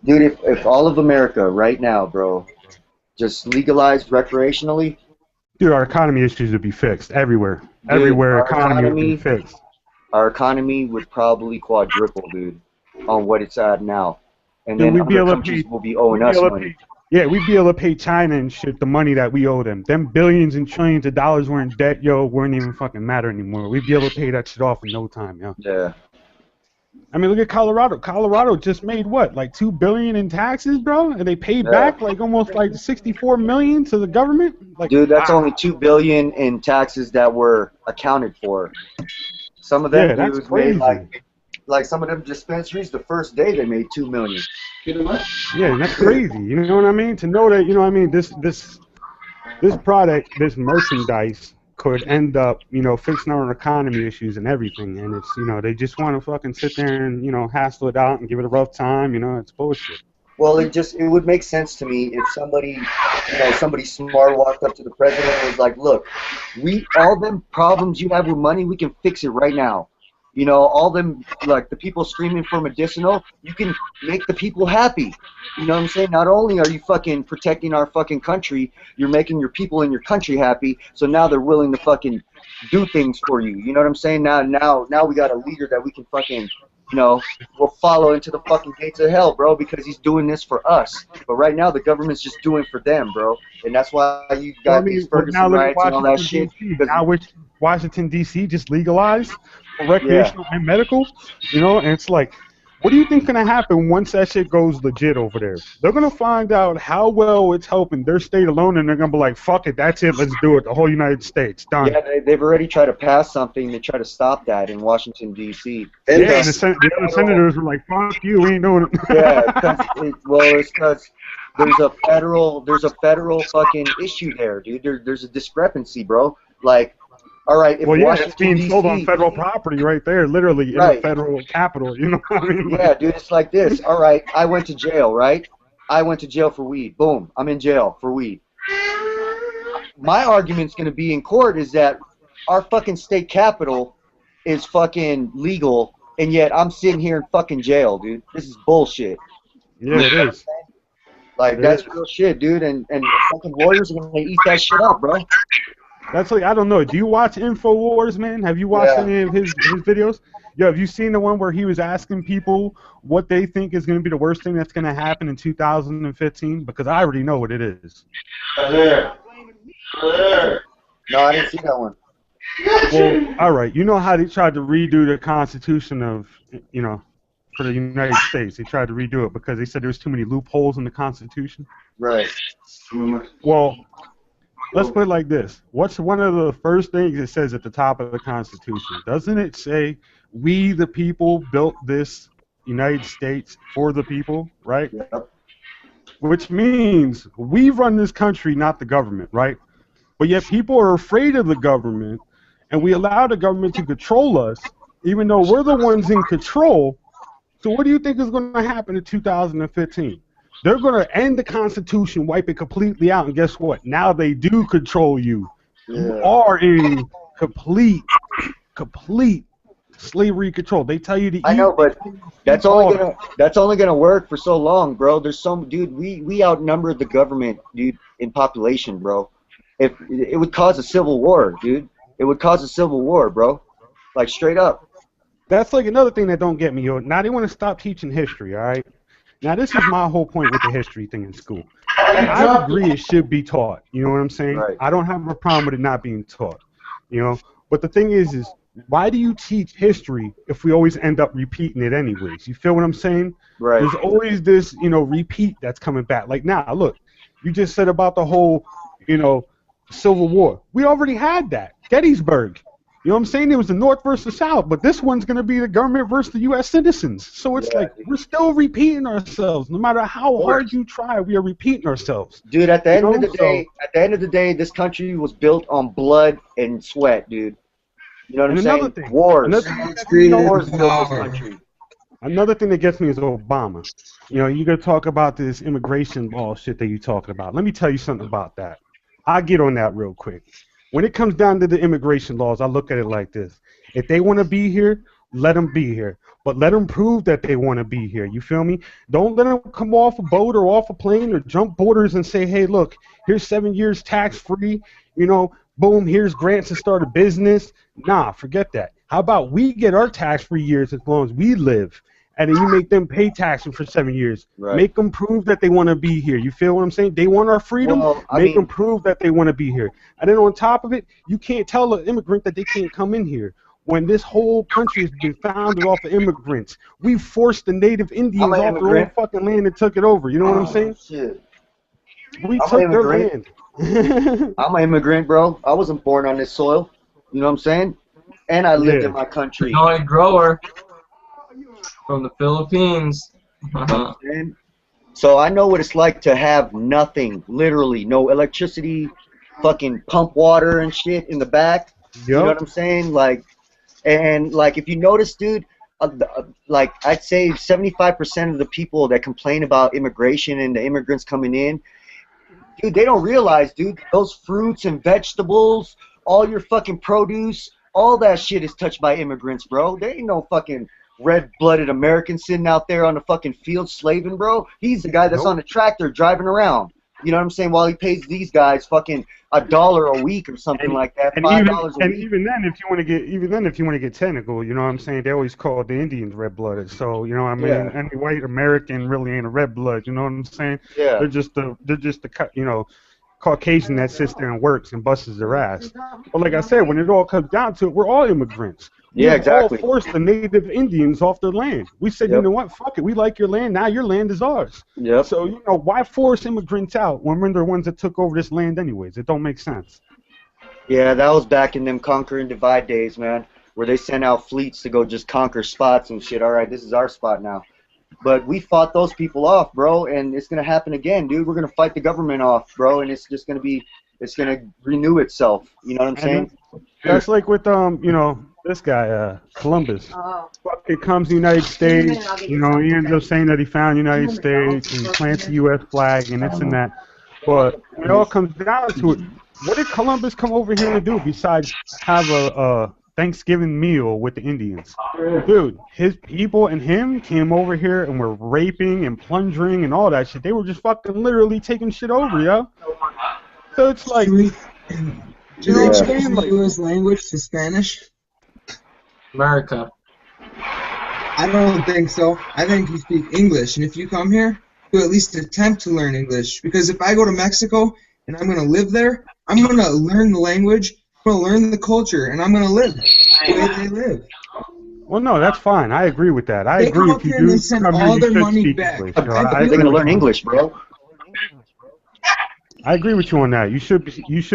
Dude, if all of America right now, bro, just legalized recreationally, dude, our economy issues would be fixed everywhere. Dude, everywhere, our economy would be fixed. Our economy would probably quadruple, dude, on what it's at now. And Dude, then we'd be other able to countries pay, will be owing us money. Yeah, we'd be able to pay China and shit the money that we owe them. Them billions and trillions of dollars we're in debt, yo, wouldn't even fucking matter anymore. We'd be able to pay that shit off in no time, yo. Yeah. I mean, look at Colorado. Colorado just made what, like $2 billion in taxes, bro, and they paid back like almost like $64 million to the government. Like, dude, that's only $2 billion in taxes that were accounted for. Some of them dudes made like some of them dispensaries. The first day they made $2 million. Yeah, that's crazy. You know what I mean? To know that, you know what I mean, this product, this merchandise could end up, you know, fixing our economy issues and everything. And it's, you know, they just want to fucking sit there and, you know, hassle it out and give it a rough time. You know, it's bullshit. Well, it would make sense to me if somebody, you know, somebody smart walked up to the president and was like, look, all them problems you have with money, we can fix it right now. You know, all them, like the people screaming for medicinal, you can make the people happy. You know what I'm saying? Not only are you fucking protecting our fucking country, you're making your people in your country happy, so now they're willing to fucking do things for you. You know what I'm saying? Now we got a leader that we can fucking, you know, will follow into the fucking gates of hell, bro, because he's doing this for us. But right now the government's just doing for them, bro. And that's why you Well, I got these mean, well, now Ferguson look at riots and all that Washington, shit. D.C. 'Cause- Now, which Washington, D.C. just legalized for yeah. recreational and medical, you know, and it's like, what do you think going to happen once that shit goes legit over there? They're going to find out how well it's helping their state alone, and they're going to be like, fuck it, that's it, let's do it, the whole United States, done. Yeah, they've already tried to pass something to try to stop that in Washington, D.C. Yeah, and the other senators were like, fuck you, we ain't doing it. Yeah, it's because there's a federal fucking issue there, dude. There's a discrepancy, bro. Like, all right, if well, yeah, Washington, it's being D.C. sold on federal property right there, literally in the federal capital. You know what I mean? Yeah, dude, it's like this. All right, I went to jail, right? I went to jail for weed. Boom, I'm in jail for weed. My argument's gonna be in court is that our fucking state capital is fucking legal, and yet I'm sitting here in fucking jail, dude. This is bullshit. Yeah, it is. Like, that's real shit, dude, and fucking lawyers are gonna eat that shit up, bro. That's like, I don't know. Do you watch InfoWars, man? Have you watched any of his videos? Yo, have you seen the one where he was asking people what they think is going to be the worst thing that's going to happen in 2015? Because I already know what it is. No, I didn't see that one. Well, all right. You know how they tried to redo the Constitution of, you know, for the United States. They tried to redo it because they said there was too many loopholes in the Constitution. Right. Well, let's put it like this. What's one of the first things it says at the top of the Constitution? Doesn't it say, we the people built this United States for the people, right? Yep. Which means we run this country, not the government, right? But yet people are afraid of the government, and we allow the government to control us, even though we're the ones in control. So what do you think is going to happen in 2015? They're going to end the Constitution, wipe it completely out, and guess what? Now they do control you. You are in complete slavery control. They tell you to eat. I know, but that's only gonna work for so long, bro. There's some dude. We outnumber the government, dude, in population, bro. If it would cause a civil war, dude. It would cause a civil war, bro. Like, straight up. That's like another thing that don't get me. Yo. Now they want to stop teaching history, all right? Now this is my whole point with the history thing in school. I agree it should be taught. You know what I'm saying? Right. I don't have a problem with it not being taught. You know? But the thing is why do you teach history if we always end up repeating it anyways? You feel what I'm saying? Right. There's always this, you know, repeat that's coming back. Like, now, look, you just said about the whole, you know, Civil War. We already had that. Gettysburg. You know what I'm saying? It was the North versus the South, but this one's going to be the government versus the U.S. citizens. So it's like we're still repeating ourselves. No matter how hard you try, we are repeating ourselves. Dude, at the end of the day, this country was built on blood and sweat, dude. You know what I'm saying? Thing, Wars. Wars built this country. Another thing that gets me is Obama. You know, you got to talk about this immigration law shit that you're talking about. Let me tell you something about that. I'll get on that real quick. When it comes down to the immigration laws, I look at it like this. If they want to be here, let them be here. But let them prove that they want to be here. You feel me? Don't let them come off a boat or off a plane or jump borders and say, hey, look, here's 7 years tax-free. You know, boom, here's grants to start a business. Nah, forget that. How about we get our tax-free years as long as we live, and then you make them pay taxes for 7 years. Right. Make them prove that they want to be here. You feel what I'm saying? They want our freedom. Well, make them prove that they want to be here. And then on top of it, you can't tell an immigrant that they can't come in here. When this whole country has been founded off of immigrants, we forced the native Indians off their own fucking land and took it over. You know what I'm saying? Shit. We took their land. I'm an immigrant, bro. I wasn't born on this soil. You know what I'm saying? And I lived in my country. Joy grower from the Philippines. So I know what it's like to have nothing, literally, no electricity, fucking pump water and shit in the back. Yep. You know what I'm saying? Like, and like, if you notice, dude, like I'd say 75% of the people that complain about immigration and the immigrants coming in, dude, they don't realize, dude, those fruits and vegetables, all your fucking produce, All that shit is touched by immigrants, bro. There ain't no fucking red-blooded American sitting out there on the fucking field slaving, bro. He's the guy that's on the tractor driving around. You know what I'm saying? While he pays these guys fucking $1 a week or something like that, $5 a week. Even then, if you want to get technical, you know what I'm saying? They always call the Indians red-blooded. So you know what I mean? Any white American really ain't a red blood. You know what I'm saying? Yeah. They're just the Caucasian that sits there and works and busts their ass. But like I said, when it all comes down to it, we're all immigrants. Yeah, exactly. We all forced the native Indians off their land. We said, you know what, fuck it, we like your land, now your land is ours. Yep. So, you know, why force immigrants out when we're the ones that took over this land anyways? It don't make sense. Yeah, that was back in them conquer and divide days, man, where they sent out fleets to go just conquer spots and shit. All right, this is our spot now. But we fought those people off, bro, and it's going to happen again, dude. We're going to fight the government off, bro, and it's just going to be, it's going to renew itself. You know what I'm saying? That's like with, you know, this guy, Columbus. He comes to the United States, you know, he ends up saying that he found the United States and plants the U.S. flag and this and that. But when it all comes down to it, what did Columbus come over here to do besides have a Thanksgiving meal with the Indians? Dude, his people and him came over here and were raping and plundering and all that shit. They were just fucking literally taking shit over, yo. So it's like... Do they change the U.S. language to Spanish? America. I don't think so. I think you speak English, and if you come here, you at least attempt to learn English. Because if I go to Mexico and I'm going to live there, I'm going to learn the language, I'm going to learn the culture, and I'm going to live the way they live. Well, no, that's fine. I agree with that. They come up here and they send all their money back. They're going to learn English, bro. I agree with you on that. You should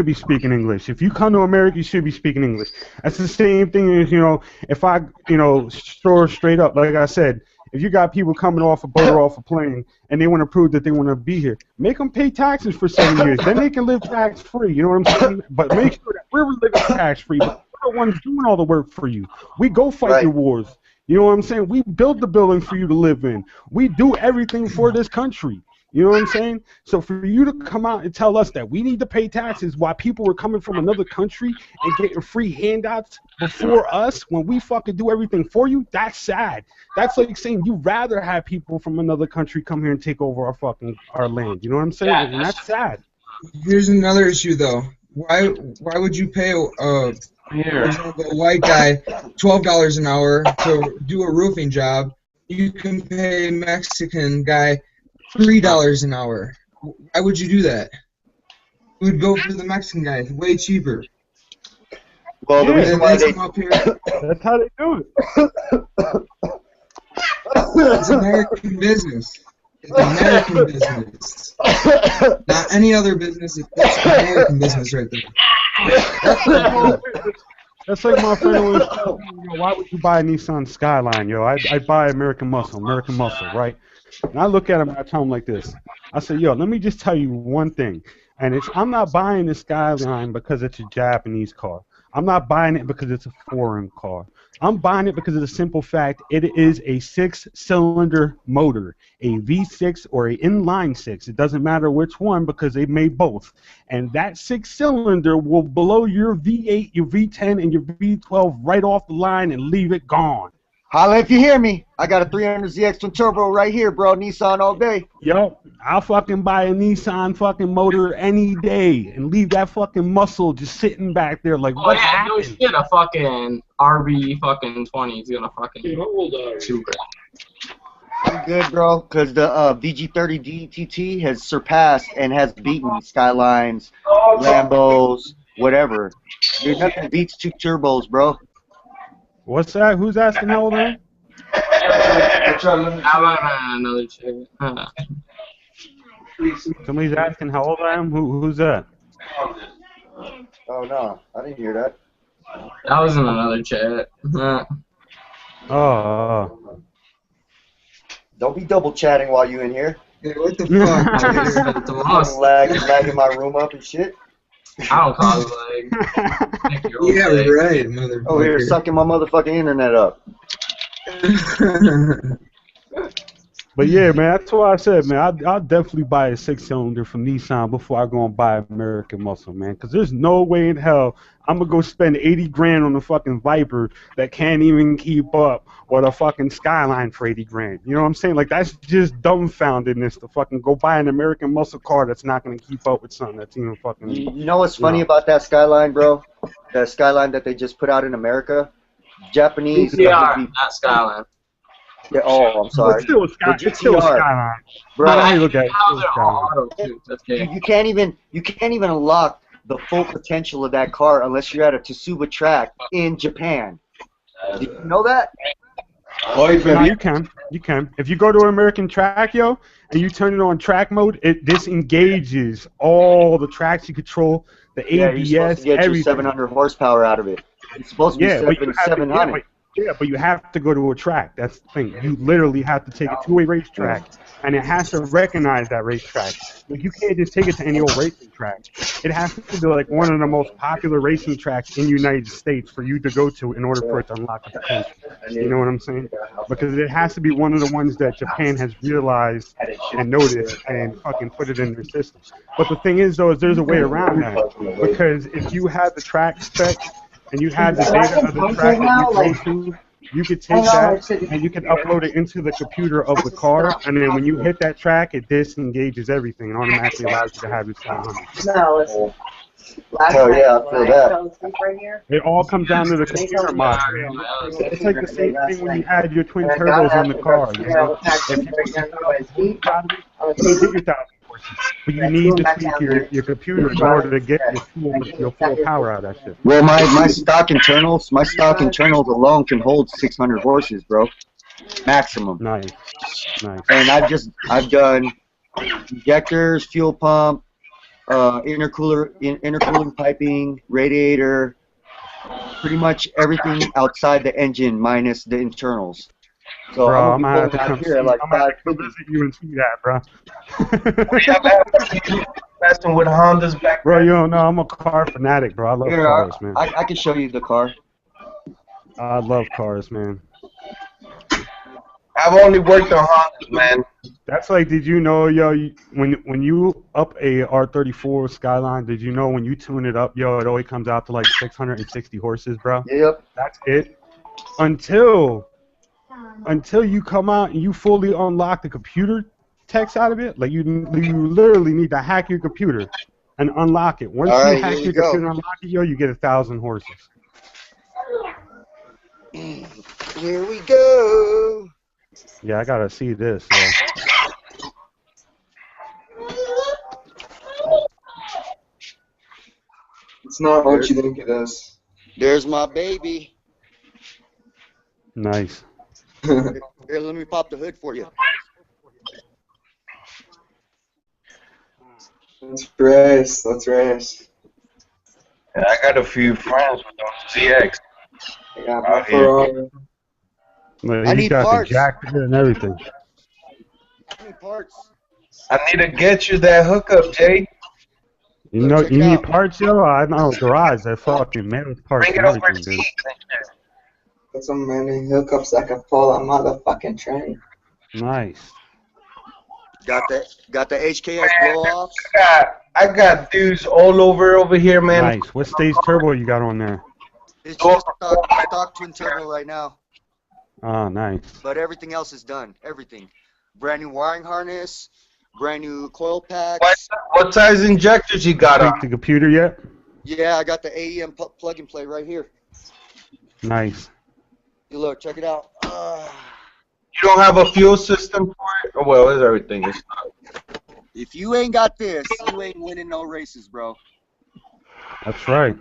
be speaking English. If you come to America, you should be speaking English. That's the same thing as, you know, if I, you know, straight up, like I said, if you got people coming off a boat or off a plane and they want to prove that they want to be here, make them pay taxes for 7 years. Then they can live tax-free. You know what I'm saying? But make sure that we're living tax-free. But we're the ones doing all the work for you. We go fight your wars. You know what I'm saying? We build the buildings for you to live in. We do everything for this country. You know what I'm saying? So for you to come out and tell us that we need to pay taxes while people were coming from another country and getting free handouts before us when we fucking do everything for you, that's sad. That's like saying you'd rather have people from another country come here and take over our land. You know what I'm saying? And that's sad. Here's another issue though. Why would you pay for example, a white guy $12 an hour to do a roofing job? You can pay a Mexican guy $3 an hour. Why would you do that? You would go for the Mexican guy, way cheaper. Well, the reason why they come up here, that's how they do it. it's American business. It's American business. Not any other business. It's American business right there. That's like my friend always told me, yo, why would you buy a Nissan Skyline, yo? I'd buy American Muscle, right? And I look at him and I tell him like this. I say, yo, let me just tell you one thing. And I'm not buying the Skyline because it's a Japanese car. I'm not buying it because it's a foreign car. I'm buying it because of the simple fact it is a 6-cylinder motor, a V6 or an inline 6. It doesn't matter which one because they made both. And that 6-cylinder will blow your V8, your V10, and your V12 right off the line and leave it gone. Holla if you hear me. I got a 300ZX twin turbo right here, bro. Nissan all day. Yo, I'll fucking buy a Nissan fucking motor any day and leave that fucking muscle just sitting back there like, what happened? No shit, a fucking RB fucking 20 is gonna fucking super. I'm good, bro, because the VG30 DTT has surpassed and has beaten Skylines, Lambos, whatever. Dude, nothing beats two turbos, bro. What's that? Who's asking how old I am? Another chick. Somebody's asking how old I am? Who's that? Oh, no. I didn't hear that. That was in another chat. Oh. Don't be double chatting while you in here. Yeah, what the fuck? Lagging my room up and shit. I don't call it like. Yeah, right, motherfucker. Oh, here, sucking my motherfucking internet up. But yeah, man, that's why I said, man, I'll definitely buy a 6-cylinder from Nissan before I go and buy American Muscle, man. Because there's no way in hell I'm gonna go spend 80 grand on a fucking Viper that can't even keep up with a fucking Skyline for 80 grand. You know what I'm saying? Like that's just dumbfoundedness to fucking go buy an American Muscle car that's not gonna keep up with something that's even fucking. You know what's funny about that Skyline, bro? The Skyline that they just put out in America, Japanese. PCR, not Skyline. Yeah, oh, I'm sorry. It's still a Skyline. Bro, How you look at it? How they're all auto too. That's gay. you can't even unlock the full potential of that car unless you're at a Tsuba track in Japan. Did you know that? No, you can. You can. If you go to an American track, yo, and you turn it on track mode, it disengages all the traction control, the ABS, you're supposed to get everything. your 700 horsepower out of it. It's supposed to be 700. Yeah, but you have to go to a track. That's the thing. You literally have to take it to a racetrack, and it has to recognize that racetrack. Like you can't just take it to any old racing track. It has to be like one of the most popular racing tracks in the United States for you to go to in order for it to unlock the potential. You know what I'm saying? Because it has to be one of the ones that Japan has realized and noticed and fucking put it in their system. But the thing is, though, is there's a way around that. Because if you have the track specs and you have the data of the track that you go to, you could take that and you can upload it into the computer of the car, and then when you hit that track, it disengages everything and automatically allows you to have your 700. No, listen. Hell yeah, I feel that. It all comes down to the computer mod. It's like the same thing when you add your twin turbos on the car. You know? If you put your 1,000 horses, but you need to tweak your computer in order to get your full power out of that shit. Well, my stock internals alone can hold 600 horses, bro. Maximum. Nice. And I've done injectors, fuel pump, intercooling piping, radiator, pretty much everything outside the engine minus the internals. So bro, I'm gonna be out here at like 550. Visit you and see that, bro. Messing with Hondas back. Bro, you don't know I'm a car fanatic, bro. I love cars, man. I can show you the car. I love cars, man. I've only worked on Hondas, man. That's like, did you know, yo, when you up a R34 Skyline, did you know when you tune it up, yo, it always comes out to like 660 horses, bro? Yep. That's it. Until you come out and you fully unlock the computer text out of it, like you literally need to hack your computer and unlock it. Once you hack your computer and unlock it, yo, you get 1,000 horses. Here we go. Yeah, I gotta see this. Yeah. It's not what you think it is. There's my baby. Nice. Here, let me pop the hood for you. Let's race. Let's race. Yeah, I got a few friends with those ZX. I got my Ferrari. Well, I he's need got parts. the jack and everything. I need parts. I need to get you that hookup, Jay. You know, you need parts, yo? I know, garage, they're fucking mail parts and everything, dude. Got so many hookups that can pull a motherfucking train. Nice. Got the HKS blow-offs. I got dudes all over here, man. Nice. What stage turbo you got on there? It's just stock twin turbo right now. Oh, nice. But everything else is done. Everything. Brand new wiring harness, brand new coil packs. What size injectors you got on? The computer yet? Yeah, I got the AEM plug and play right here. Nice. You look, check it out. You don't have a fuel system for it? Oh, well, it's everything. It's not. If you ain't got this, you ain't winning no races, bro. That's right.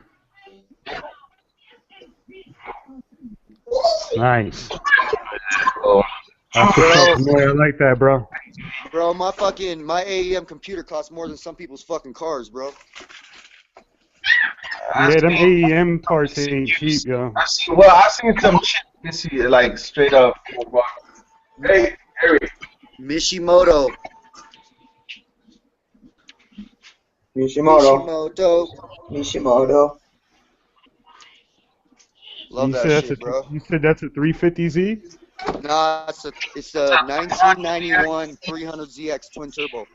Nice. Oh. That's what's up, man. I like that, bro. Bro, my AEM computer costs more than some people's fucking cars, bro. Yeah, them AEM parts ain't cheap, yo. I seen some shit, like, straight up. Hey, Harry. Mishimoto. Love that shit, bro. You said that's a 350Z? Nah, it's a 1991 300ZX twin turbo.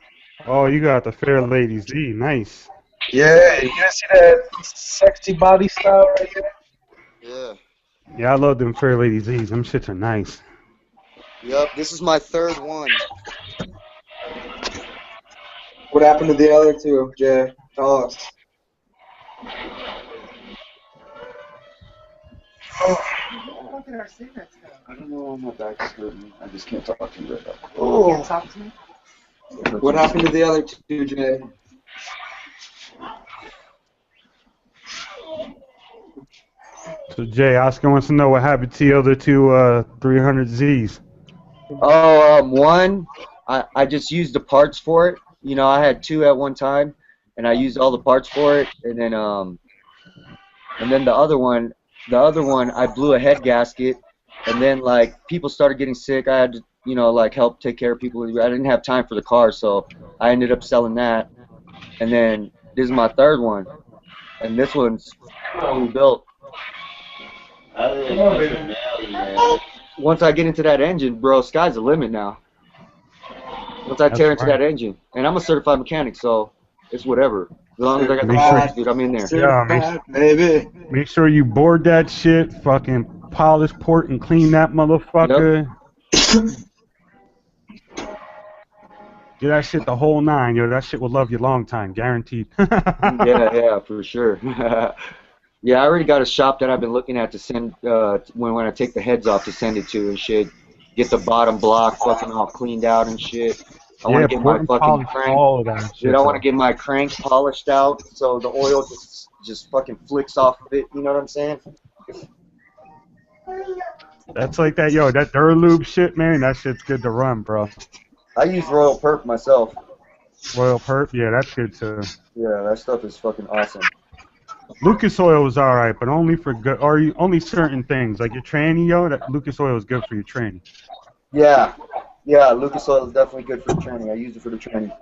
Oh, you got the Fair Lady Z. Nice. Yeah, you guys see that sexy body style right there? Yeah. Yeah, I love them Fair Lady Z's. Them shits are nice. Yep. This is my third one. What happened to the other two, Jay? Tell us. Look at our cigarettes go. I don't know. My back is hurting. I just can't talk to you right now. You can't talk to me? What happened to the other two, Jay? So Jay, Oscar wants to know what happened to the other two 300Zs. Oh, one, I just used the parts for it. You know, I had two at one time, and I used all the parts for it. And then the other one, I blew a head gasket, and then like people started getting sick. I had to, you know, like help take care of people. I didn't have time for the car, so I ended up selling that. And then this is my third one, and this one's fully built. Once I get into that engine, bro, sky's the limit now. Once I tear into that engine, and I'm a certified mechanic, so it's whatever. As long as I got the parts, dude, I'm in there. Yeah, make sure you board that shit, fucking polish, port, and clean that motherfucker. Yep. Do that shit the whole nine, yo. That shit will love you long time, guaranteed. yeah, for sure. Yeah, I already got a shop that I've been looking at to send when I take the heads off to send it to and shit. Get the bottom block fucking all cleaned out and shit. I want to get my fucking crank. All of that shit, dude, I want to get my crank polished out so the oil just fucking flicks off of it. You know what I'm saying? That's like that, yo. That Duralube shit, man. That shit's good to run, bro. I use Royal Perp myself. Royal Perp, yeah, that's good too. Yeah, that stuff is fucking awesome. Lucas Oil is alright, but only for good, or only certain things. Like your tranny, yo, that Lucas Oil is good for your tranny. Yeah, Lucas Oil is definitely good for the tranny. I use it for the tranny.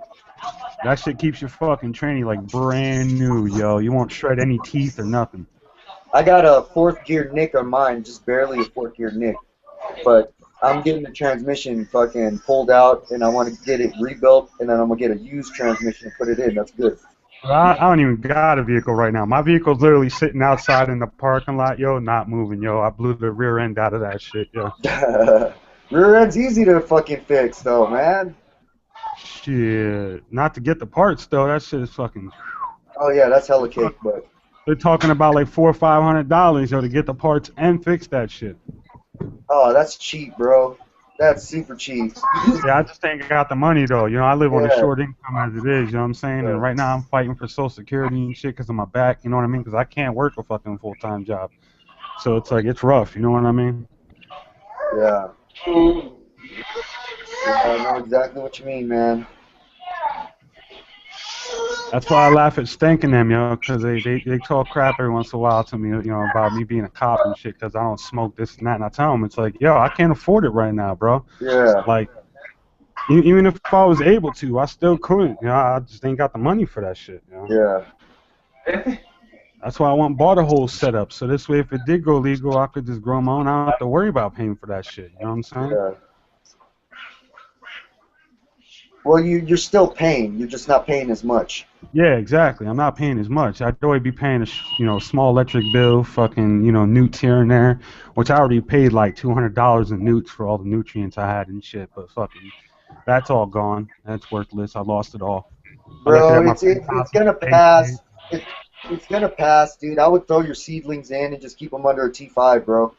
That shit keeps your fucking tranny like brand new, yo. You won't shred any teeth or nothing. I got a fourth gear nick on mine, just barely a fourth gear nick, but I'm getting the transmission fucking pulled out, and I want to get it rebuilt, and then I'm gonna get a used transmission and put it in. That's good. I don't even got a vehicle right now. My vehicle's literally sitting outside in the parking lot, yo, not moving, yo. I blew the rear end out of that shit, yo. Rear end's easy to fucking fix, though, man. Shit. Not to get the parts, though. That shit is fucking... Oh, yeah, that's hella cake, but... They're talking about like $400 or $500, yo, to get the parts and fix that shit. Oh, that's cheap, bro. That's super cheap. Yeah, I just ain't got the money, though. You know, I live on a short income as it is, you know what I'm saying? And right now I'm fighting for Social Security and shit because of my back, you know what I mean? Because I can't work a fucking full-time job. So it's like, it's rough, you know what I mean? Yeah. Yeah, I know exactly what you mean, man. That's why I laugh at Stank and them, yo, because they talk crap every once in a while to me, you know, about me being a cop and shit because I don't smoke this and that. And I tell them, it's like, yo, I can't afford it right now, bro. Yeah. Like, even if I was able to, I still couldn't. You know, I just ain't got the money for that shit, you know? Yeah. That's why I bought a whole setup. So this way, if it did go legal, I could just grow my own. I don't have to worry about paying for that shit. You know what I'm saying? Yeah. Well, you're still paying. You're just not paying as much. Yeah, exactly. I'm not paying as much. I'd always be paying a small electric bill, fucking, newts here and there, which I already paid like $200 in newts for all the nutrients I had and shit. But fucking, that's all gone. That's worthless. I lost it all. Bro, it's gonna pass. It's gonna pass, dude. I would throw your seedlings in and just keep them under a T5, bro.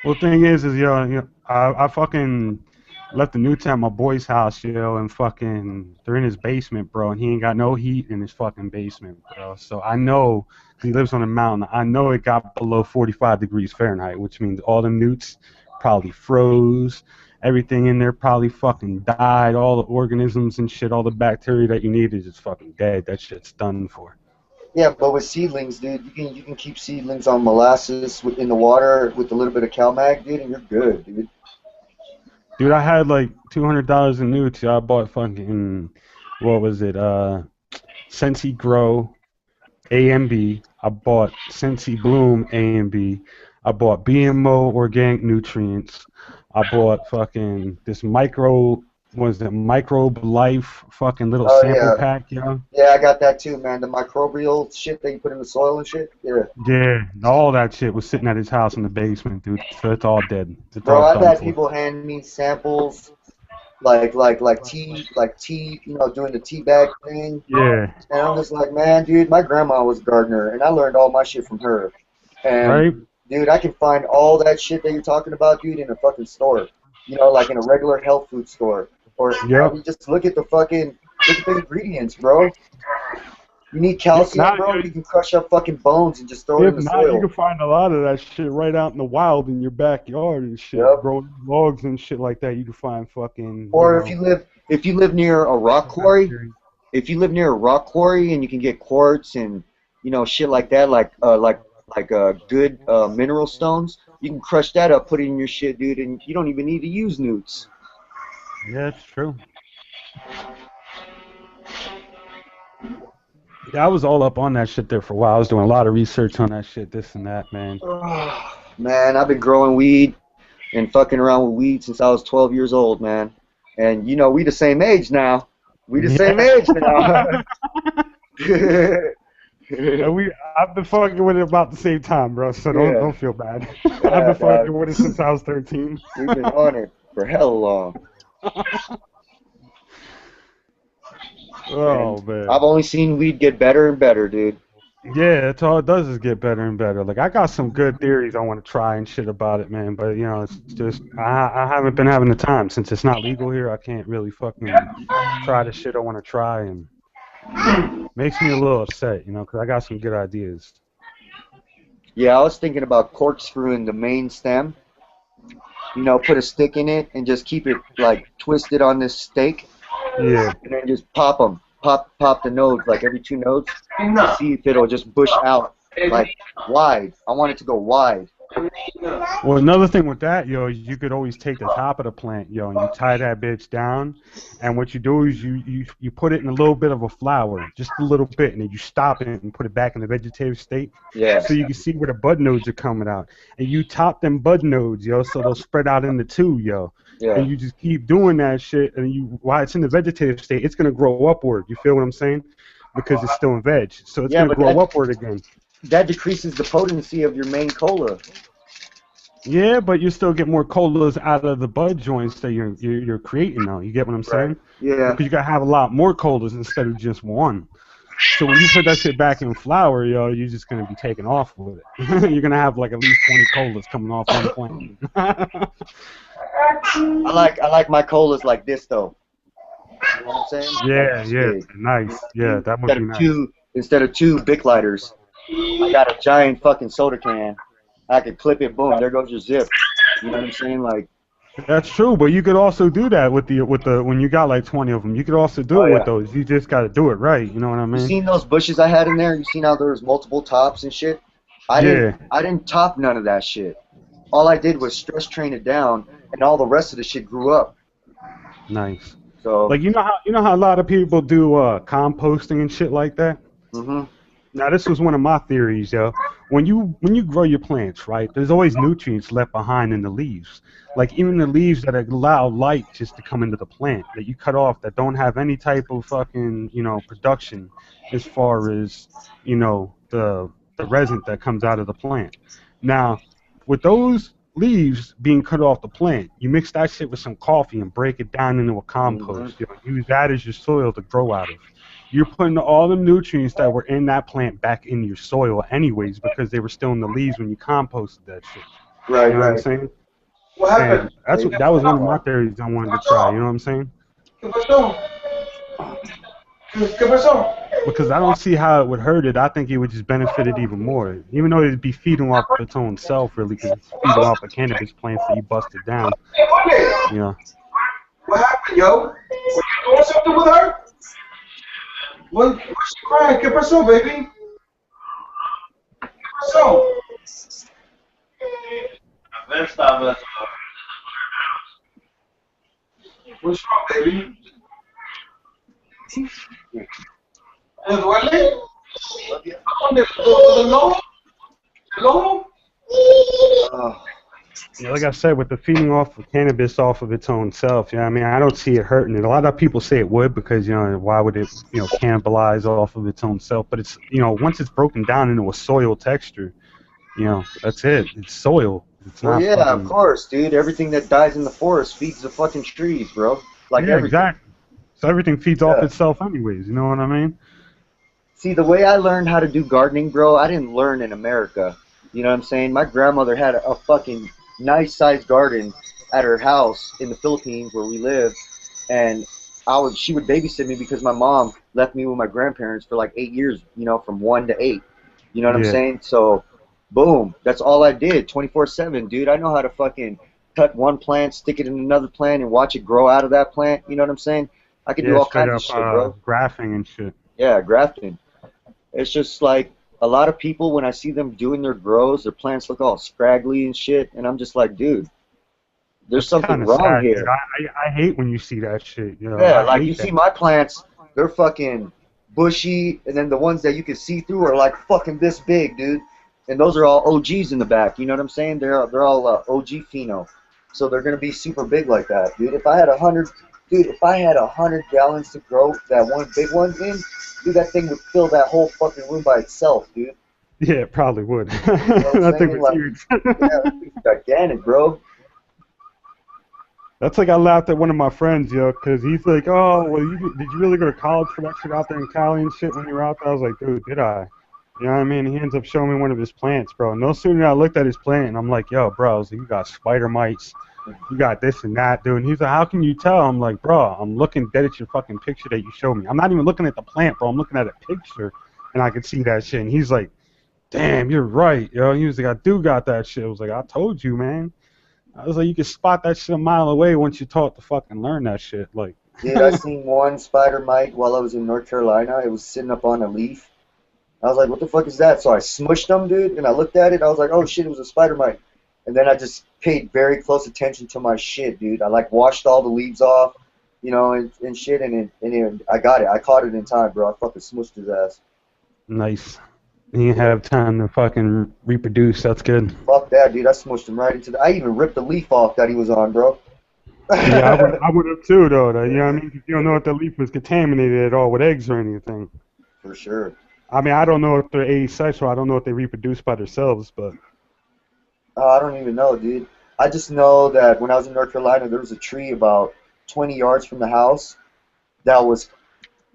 Well, the thing is I fucking left the newts at my boy's house, and fucking they're in his basement, bro, and he ain't got no heat in his fucking basement, bro. So I know, 'cause he lives on a mountain, I know it got below 45 degrees Fahrenheit, which means all the newts probably froze. Everything in there probably fucking died. All the organisms and shit, all the bacteria that you need is just fucking dead. That shit's done for. Yeah, but with seedlings, dude, you can keep seedlings on molasses in the water with a little bit of CalMag, dude, and you're good, dude. Dude, I had like $200 in newts. I bought fucking, what was it? Sensi Grow A and B. I bought Sensi Bloom A and B. I bought BMO organic nutrients. I bought fucking this microbe life fucking little Oh sample yeah, pack, yo. yeah, I got that too, man. The microbial shit that you put in the soil and shit. Yeah, Yeah, all that shit was sitting at his house in the basement, dude. So it's all dead. It's bro, all I've done had for. people hand me samples like tea, doing the tea bag thing. Yeah, And I'm just like, man, dude, my grandma was a gardener, and I learned all my shit from her. And right? dude, I can find all that shit that you're talking about, dude, in a fucking store. Like in a regular health food store. Or Yep. you just look at the ingredients, bro. You need If calcium, not, bro. You can crush up fucking bones and just throw it in if the not, you can soil. find a lot of that shit right out in the wild in your backyard and shit, Yep. growing logs and shit like that. You can find fucking, Or if you live near a rock quarry, bacteria. if you live near a rock quarry and you can get quartz and shit like that, like good mineral stones, you can crush that up, put it in your shit, dude, and you don't even need to use newts. Yeah, it's true. Yeah, I was all up on that shit there for a while. I was doing a lot of research on that shit, this and that, man. Man, I've been growing weed and fucking around with weed since I was 12 years old, man. And we the same age now. We the same age now. And I've been fucking with it about the same time, bro. So don't feel bad. I've Yeah, been fucking dog. with it since I was 13. We've been on it for hell long. Oh And man. I've only seen weed get better and better, dude. Yeah, that's all it does is get better and better. Like I got some good theories I want to try and shit about it, man. But it's just I haven't been having the time since it's not legal here. I can't really fucking try the shit I want to try, and makes me a little upset, because I got some good ideas. Yeah, I was thinking about corkscrewing the main stem. Put a stick in it and just keep it like twisted on this stake. Yeah. And then just pop them. Pop the nodes like every 2 nodes to see if it'll just bush out like wide. I want it to go wide. Well, another thing with that, you could always take the top of the plant, and you tie that bitch down, and what you do is you put it in a little bit of a flower, just a little bit, and then you stop it and put it back in the vegetative state. Yeah. So you can see where the bud nodes are coming out, and you top them bud nodes, so they'll spread out into 2, Yeah. And you just keep doing that shit, and while it's in the vegetative state, it's gonna grow upward. You feel what I'm saying? Because it's still in veg, so it's gonna grow upward again. That decreases the potency of your main cola. Yeah, but you still get more colas out of the bud joints that you're creating now. You get what I'm saying? Right. Yeah. Because you gotta have a lot more colas instead of just one. So when you put that shit back in flour, you're just gonna be taking off with it. You're gonna have like at least 20 colas coming off one plant. I like my colas like this though. You know what I'm saying? Yeah, nice. Yeah, that would be nice. Instead of 2 Bic lighters, I got a giant fucking soda can. I could clip it, boom, there goes your zip. You know what I'm saying? Like. That's true, but you could also do that with the when you got like 20 of them. You could also do it with those. You just got to do it right. You know what I mean? You seen those bushes I had in there? You seen how there was multiple tops and shit? I didn't top none of that shit. All I did was stress train it down, and all the rest of the shit grew up. Nice. So. Like you know how a lot of people do composting and shit like that. Mhm. Now this was one of my theories, When you grow your plants, right, there's always nutrients left behind in the leaves. Like even the leaves that allow light just to come into the plant that you cut off that don't have any type of fucking, production as far as, the resin that comes out of the plant. Now, with those leaves being cut off the plant, you mix that shit with some coffee and break it down into a compost. Use that as your soil to grow out of. You're putting all the nutrients that were in that plant back in your soil anyways because they were still in the leaves when you composted that shit. Right, you know what I'm saying? What happened? That was one of my theories I wanted to try, you know what I'm saying? ¿Qué pasó? ¿Qué pasó? Because I don't see how it would hurt it. I think it would just benefit it even more. Even though it'd be feeding off its own self, really, because it's feeding off the cannabis plants that you busted down. What happened, yo? Were you doing something with her? What's she crying? ¿Qué pasó, baby? ¿Qué pasó? What's wrong, baby? ¿Le duele? ¿Dónde? ¿El ojo? ¿El ojo? Yeah, like I said, with the feeding off of cannabis off of its own self, I mean, I don't see it hurting it. A lot of people say it would because, why would it, cannibalize off of its own self? But it's, once it's broken down into a soil texture, that's it. It's soil. It's Well, not yeah, of fucking. course, dude. Everything that dies in the forest feeds the fucking trees, bro. Like Yeah, everything. exactly. So everything feeds off Yeah. itself anyways, you know what I mean? See, the way I learned how to do gardening, bro, I didn't learn in America. You know what I'm saying? My grandmother had a fucking nice sized garden at her house in the Philippines where we live, and she would babysit me because my mom left me with my grandparents for like 8 years, from 1 to 8. You know what I'm Yeah. saying? So, boom, that's all I did, 24/7, dude. I know how to fucking cut one plant, stick it in another plant, and watch it grow out of that plant. You know what I'm saying? I can do Yeah, all straight kinds of up shit, bro. graphing and shit. Yeah, grafting. It's just like a lot of people, when I see them doing their grows, their plants look all scraggly and shit, and I'm just like, dude, there's That's something kind of wrong sad, dude. here. I hate when you see that shit. Yeah, I like you hate see that. my plants, they're fucking bushy, and then the ones that you can see through are like fucking this big, dude. And those are all OGs in the back. You know what I'm saying? They're all OG pheno, so they're gonna be super big like that, dude. If I had 100 gallons to grow that one big one in, dude, that thing would fill that whole fucking room by itself, dude. Yeah, it probably would. You know what I'm That thing saying? was Like, huge. yeah, that thing's gigantic, bro. That's like I laughed at one of my friends, because he's like, "Oh, well, did you really go to college for that shit out there in Cali and shit when you were out there?" I was like, "Dude, did I?" You know what I mean? He ends up showing me one of his plants, bro. No sooner than I looked at his plant, I'm like, "Yo, bro, I was like, you got spider mites, you got this and that, dude." And he's like, "How can you tell?" I'm like, "Bro, I'm looking dead at your fucking picture that you showed me. I'm not even looking at the plant, bro. I'm looking at a picture, and I can see that shit." And he's like, "Damn, you're right, yo." He was like, "I do got that shit." I was like, "I told you, man." I was like, "You can spot that shit a mile away once you taught to fucking learn that shit." Like, Dude, I seen one spider mite while I was in North Carolina. It was sitting up on a leaf. I was like, what the fuck is that? So I smushed them, dude, and I looked at it. I was like, oh shit, it was a spider mite. And then I just paid very close attention to my shit, dude. I like washed all the leaves off, and shit, and I got it. I caught it in time, bro. I fucking smushed his ass. nice. You have time to fucking reproduce. That's good. Fuck that, dude. I smushed him right into I even ripped the leaf off that he was on, bro. Yeah, I would have too, though. You know what I mean? 'Cause you don't know if the leaf was contaminated at all with eggs or anything. For sure. I mean, I don't know if they're asexual. I don't know if they reproduce by themselves, but I don't even know, dude. I just know that when I was in North Carolina, there was a tree about 20 yards from the house that was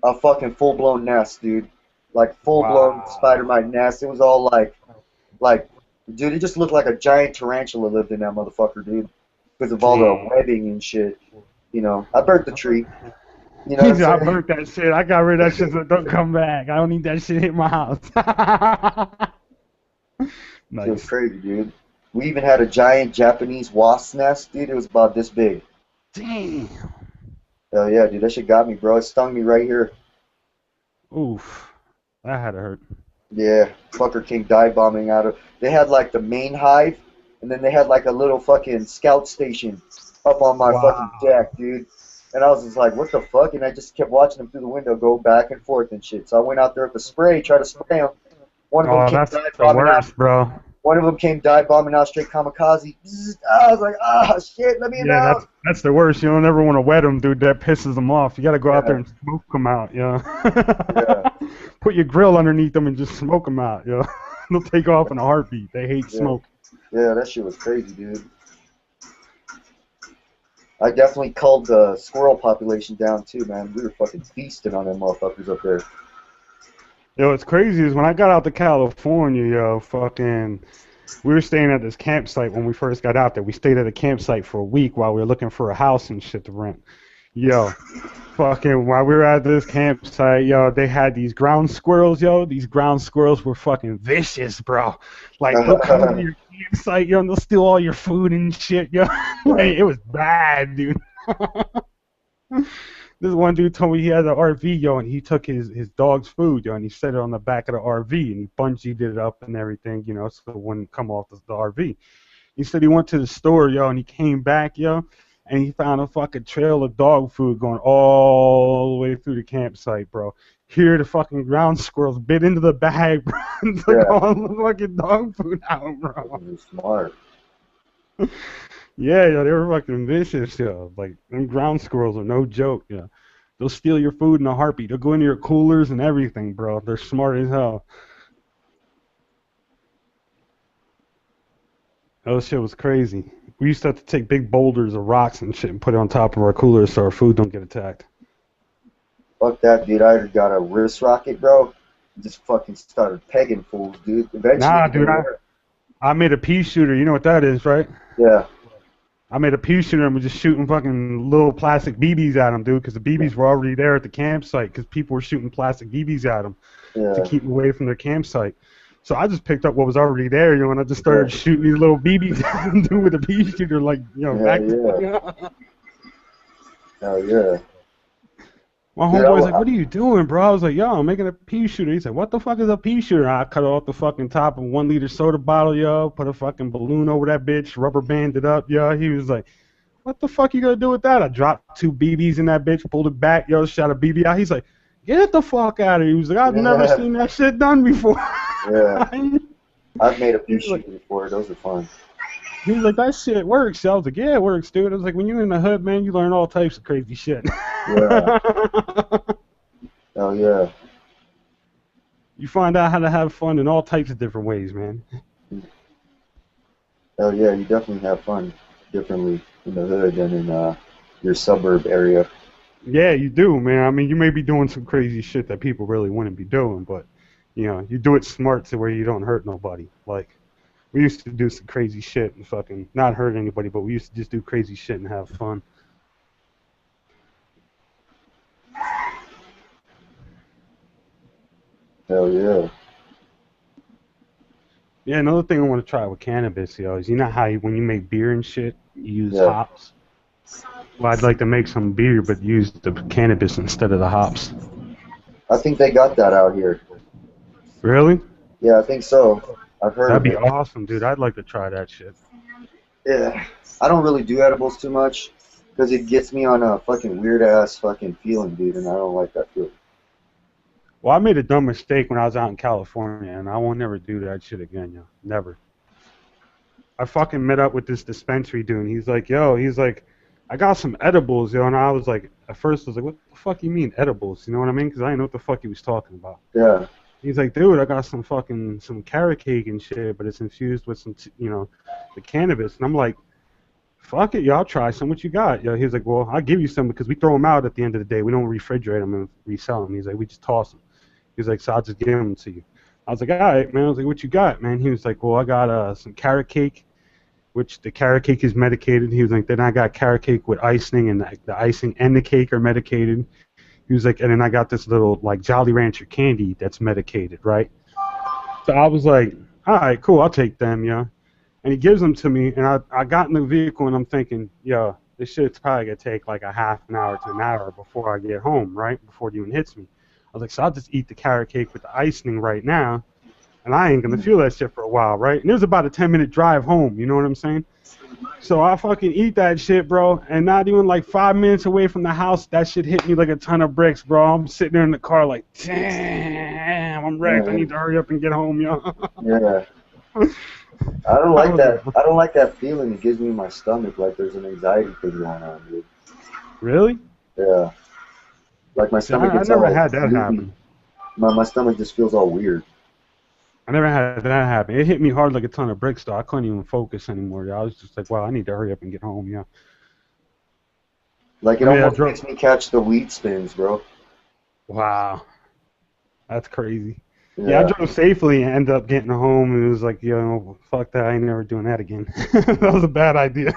a fucking full-blown nest, dude. Like full-blown wow. spider mite nest. It was all like, dude, it just looked like a giant tarantula lived in that motherfucker, dude. Because of all the webbing and shit. I burnt the tree. You know what I'm I saying? burnt that shit. I got rid of that shit, so don't come back. I don't need that shit in my house. It was Nice. crazy, dude. We even had a giant Japanese wasp nest, dude. It was about this big. Damn. Hell yeah, dude. That shit got me, bro. It stung me right here. Oof. That had to hurt. Yeah, fucker came dive bombing out of. They had like the main hive, and then they had like a little fucking scout station up on my fucking deck, dude. And I was just like, what the fuck? And I just kept watching them through the window go back and forth and shit. So I went out there with the spray, tried to spray them. One of them Oh, came that's dive the bombing out. worst, bro. One of them came dive bombing out straight kamikaze. Bzzz. I was like, shit, let me Yeah, out. that's the worst. You don't ever want to wet them, dude. That pisses them off. You got to go out there Yeah. and smoke them out, Yeah. Put your grill underneath them and just smoke them out, They'll take off in a heartbeat. They hate Yeah. smoke. Yeah, that shit was crazy, dude. I definitely culled the squirrel population down too, man. We were fucking feasting on them motherfuckers up there. Yo, what's crazy is when I got out to California, we were staying at this campsite when we first got out there. We stayed at a campsite for a week while we were looking for a house and shit to rent. Yo, while we were at this campsite, they had these ground squirrels, These ground squirrels were fucking vicious, bro. Like, they'll come into your campsite, and they'll steal all your food and shit, Like, it was bad, dude. This one dude told me he had an RV, and he took his dog's food, and he set it on the back of the RV, and he bungeed it up and everything, so it wouldn't come off the RV. He said he went to the store, and he came back, and he found a fucking trail of dog food going all the way through the campsite, bro. Here, the fucking ground squirrels bit into the bag, bro, and took all the fucking dog food out, bro. You're smart. Yeah, yo, they were fucking vicious, yo. Like, them ground squirrels are no joke, yo. They'll steal your food in a heartbeat. They'll go into your coolers and everything, bro. They're smart as hell. That shit was crazy. We used to have to take big boulders of rocks and shit and put it on top of our coolers so our food don't get attacked. Fuck that, dude. I got a wrist rocket, bro. Just fucking started pegging fools, dude. Eventually, Nah, it dude, didn't work. I made a pea shooter. You know what that is, right? Yeah. I made a pea shooter and was just shooting fucking little plastic BBs at them, dude, because the BBs were already there at the campsite because people were shooting plastic BBs at them to Yeah. keep them away from their campsite. So I just picked up what was already there, you know, and I just started shooting these little BBs at them, dude, with a pea shooter, like, you know, back. Yeah. Hell yeah. My Dude, homeboy's like, what are you doing, bro? I was like, yo, I'm making a pea shooter. He's like, what the fuck is a pea shooter? I cut off the fucking top of a 1 liter soda bottle, yo, put a fucking balloon over that bitch, rubber band it up, yo. He was like, what the fuck you gonna do with that? I dropped 2 BBs in that bitch, pulled it back, yo, shot a BB out. He's like, get the fuck out of here. He was like, I've never seen that shit done before. Yeah. I've made a pea shooter before. Those are fun. He was like, that shit works. So I was like, yeah, it works, dude. I was like, when you're in the hood, man, you learn all types of crazy shit. Yeah. Oh, yeah. You find out how to have fun in all types of different ways, man. Oh, yeah, you definitely have fun differently in the hood than in your suburb area. Yeah, you do, man. I mean, you may be doing some crazy shit that people really wouldn't be doing, but, you know, you do it smart to where you don't hurt nobody. Like, we used to do some crazy shit and fucking not hurt anybody, but we used to just do crazy shit and have fun. Hell yeah. Yeah, another thing I want to try with cannabis, yo, is you know how when you make beer and shit, you use hops? Well, I'd like to make some beer, but use the cannabis instead of the hops. I think they got that out here. Really? Yeah, I think so. I've heard That'd be of it. awesome, dude. I'd like to try that shit. Yeah. I don't really do edibles too much because it gets me on a fucking weird-ass fucking feeling, dude, and I don't like that feeling. Well, I made a dumb mistake when I was out in California, and I won't never do that shit again, yo. Never. I fucking met up with this dispensary dude. He's like, yo, he's like, I got some edibles, yo. And I was like, at first I was like, what the fuck you mean edibles? You know what I mean? Because I didn't know what the fuck he was talking about. Yeah. He's like, dude, I got some carrot cake and shit, but it's infused with some, you know, the cannabis. And I'm like, fuck it, yo, I'll try some. What you got? Yo, he's like, well, I'll give you some because we throw them out at the end of the day. We don't refrigerate them and resell them. He's like, we just toss them. He's like, so I'll just give them to you. I was like, all right, man. I was like, what you got, man? He was like, well, I got some carrot cake, which the carrot cake is medicated. He was like, then I got carrot cake with icing, and the icing and the cake are medicated. He was like, and then I got this little, like, Jolly Rancher candy that's medicated, right? So I was like, all right, cool, I'll take them, yeah. And he gives them to me, and I got in the vehicle, and I'm thinking, yo, this shit's probably going to take like a half an hour to an hour before I get home, right? Before it even hits me. I was like, so I'll just eat the carrot cake with the icing right now, and I ain't going to feel that shit for a while, right? And it was about a 10-minute drive home, you know what I'm saying? So I fucking eat that shit, bro, and not even like 5 minutes away from the house, that shit hit me like a ton of bricks, bro. I'm sitting there in the car like, damn, I'm wrecked. I need to hurry up and get home, yo. Yeah. I don't like that. I don't like that feeling it gives me in my stomach, like there's an anxiety thing going on, dude. Really? Yeah. Like my stomach I gets never all had that loopy. happen. My stomach just feels all weird. I never had that happen. It hit me hard like a ton of bricks, though. I couldn't even focus anymore. I was just like, wow, I need to hurry up and get home, yeah. Like it almost makes me catch the weed spins, bro. Wow. That's crazy. Yeah, I drove safely and ended up getting home, and it was like, yo, fuck that, I ain't never doing that again. That was a bad idea.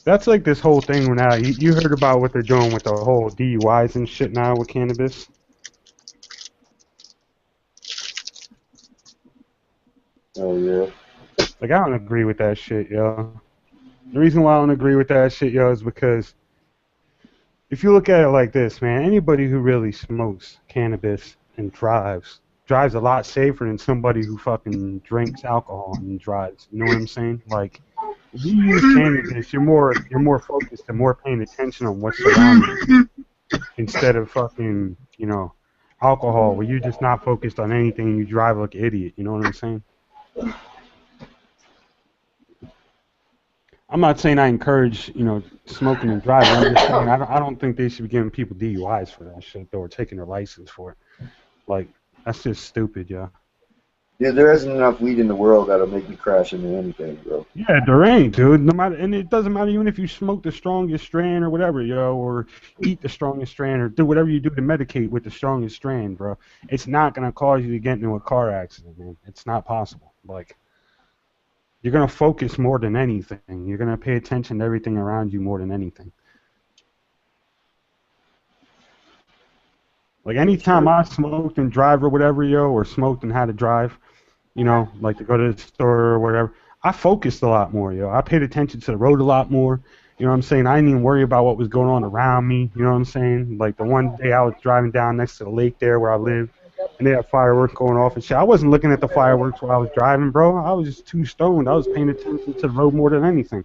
That's like this whole thing now. You heard about what they're doing with the whole DUIs and shit now with cannabis? Oh, yeah. Like, I don't agree with that shit, yo. The reason why I don't agree with that shit, yo, is because if you look at it like this, man, anybody who really smokes cannabis and drives a lot safer than somebody who fucking drinks alcohol and drives. You know what I'm saying? Like, if you use cannabis, you're more focused and more paying attention on what's around you instead of fucking, you know, alcohol, where you're just not focused on anything and you drive like an idiot. You know what I'm saying? I'm not saying I encourage, smoking and driving. I'm just saying I don't think they should be giving people DUIs for that shit, though, or taking their license for it. Like, that's just stupid, yeah. Yeah, there isn't enough weed in the world that'll make me crash into anything, bro. Yeah, there ain't, dude. No matter, and it doesn't matter even if you smoke the strongest strand or whatever, or eat the strongest strand, or do whatever you do to medicate with the strongest strand, bro. It's not gonna cause you to get into a car accident, man. It's not possible. Like, you're gonna focus more than anything. You're gonna pay attention to everything around you more than anything. Like, anytime I smoked and drive or whatever, or smoked and had to drive, like to go to the store or whatever, I focused a lot more, I paid attention to the road a lot more. You know what I'm saying? I didn't even worry about what was going on around me. You know what I'm saying? Like, the one day I was driving down next to the lake there where I live, and they had fireworks going off and shit. I wasn't looking at the fireworks while I was driving, bro. I was just too stoned. I was paying attention to the road more than anything.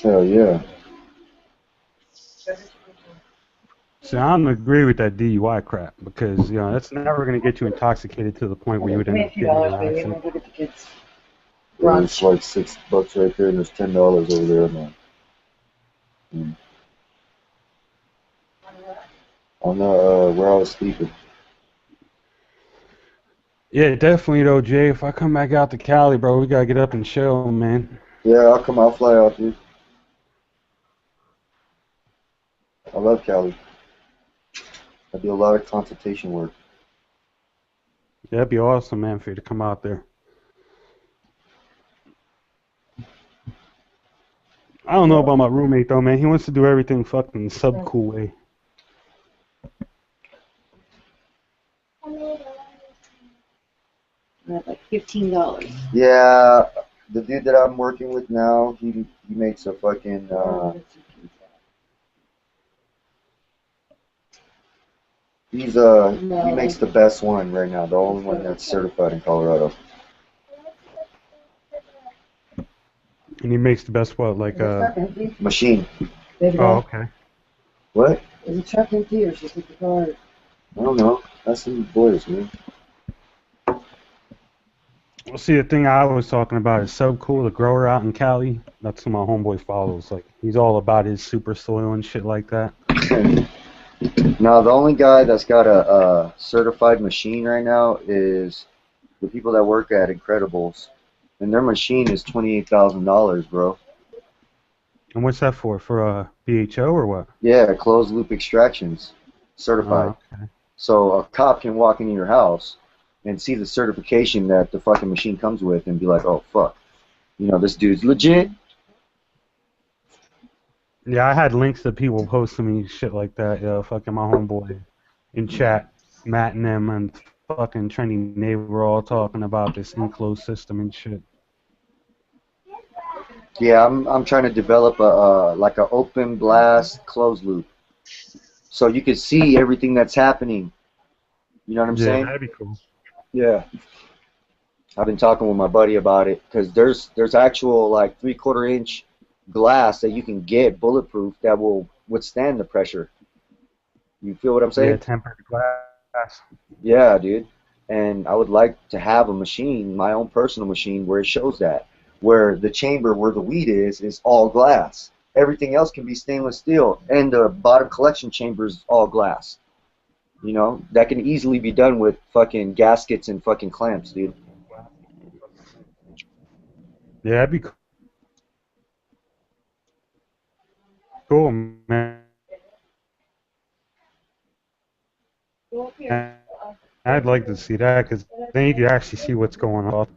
Hell yeah. See, I don't agree with that DUI crap because, that's never going to get you intoxicated to the point where you would end up getting in an accident. There's like $6 right there, and there's $10 over there, man. On the where I was sleeping. Yeah, definitely though, Jay. If I come back out to Cali, bro, we gotta get up and chill, man. Yeah, I'll fly out, dude. I love Cali. I do a lot of consultation work. Yeah, that'd be awesome, man, for you to come out there. I don't know about my roommate though, man. He wants to do everything fucking sub-cool way. Like $15. Yeah, the dude that I'm working with now, he makes a fucking he makes the best one right now, the only one that's certified in Colorado. And he makes the best what, like machine. Oh, okay. What? Is the truck empty or should we take the car? I don't know. That's the boys, man. Well, see, the thing I was talking about is so cool. The grower out in Cali, that's who my homeboy follows. Like, he's all about his super soil and shit like that. Now, the only guy that's got a certified machine right now is the people that work at Incredibles, and their machine is $28,000, bro. And what's that for? For BHO or what? Yeah, closed loop extractions, certified. Oh, okay. So a cop can walk into your house and see the certification that the fucking machine comes with and be like, oh, fuck. This dude's legit. Yeah, I had links to people posting me shit like that. Fucking my homeboy in chat, Matt and them, and fucking Trendy Neighbor were all talking about this enclosed system and shit. Yeah, I'm trying to develop like an open blast closed loop, so you can see everything that's happening. You know what I'm saying? Yeah, that'd be cool. Yeah. I've been talking with my buddy about it because there's actual like 3/4 inch glass that you can get bulletproof that will withstand the pressure. You feel what I'm saying? Yeah, tempered glass. Yeah, dude. And I would like to have a machine, my own personal machine, where it shows that, where the chamber where the weed is all glass. Everything else can be stainless steel, and the bottom collection chamber is all glass. That can easily be done with fucking gaskets and fucking clamps, dude. Yeah, that'd be cool, man. I'd like to see that because then you can actually see what's going on.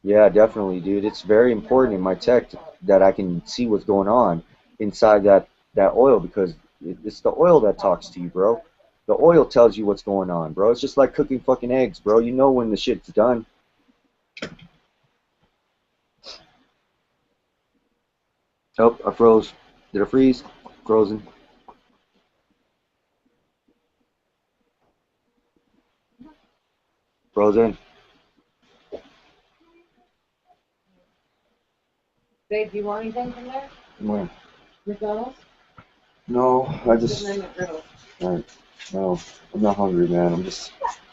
Yeah, definitely, dude. It's very important in my tech that I can see what's going on inside that oil, because it's the oil that talks to you, bro. The oil tells you what's going on, bro. It's just like cooking fucking eggs, bro. You know when the shit's done. Oh, I froze. Did I freeze? Frozen. Frozen. Babe, do you want anything from there? Come on. McDonald's? No, I just... Alright. No, I'm not hungry, man. I'm just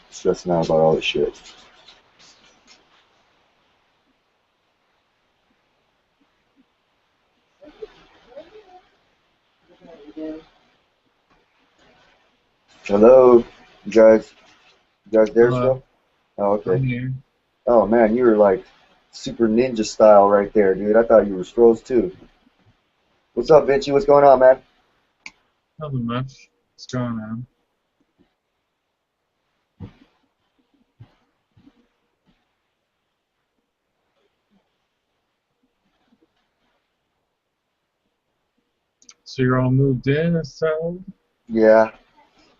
stressing out about all this shit. Hello, you guys there Hello, still? Oh, okay. I'm here. Oh man, you were like super ninja style right there, dude. I thought you were Skrulls too. What's up, Vinci? What's going on, man? Nothing much. What's going on? So you're all moved in and settled? Yeah,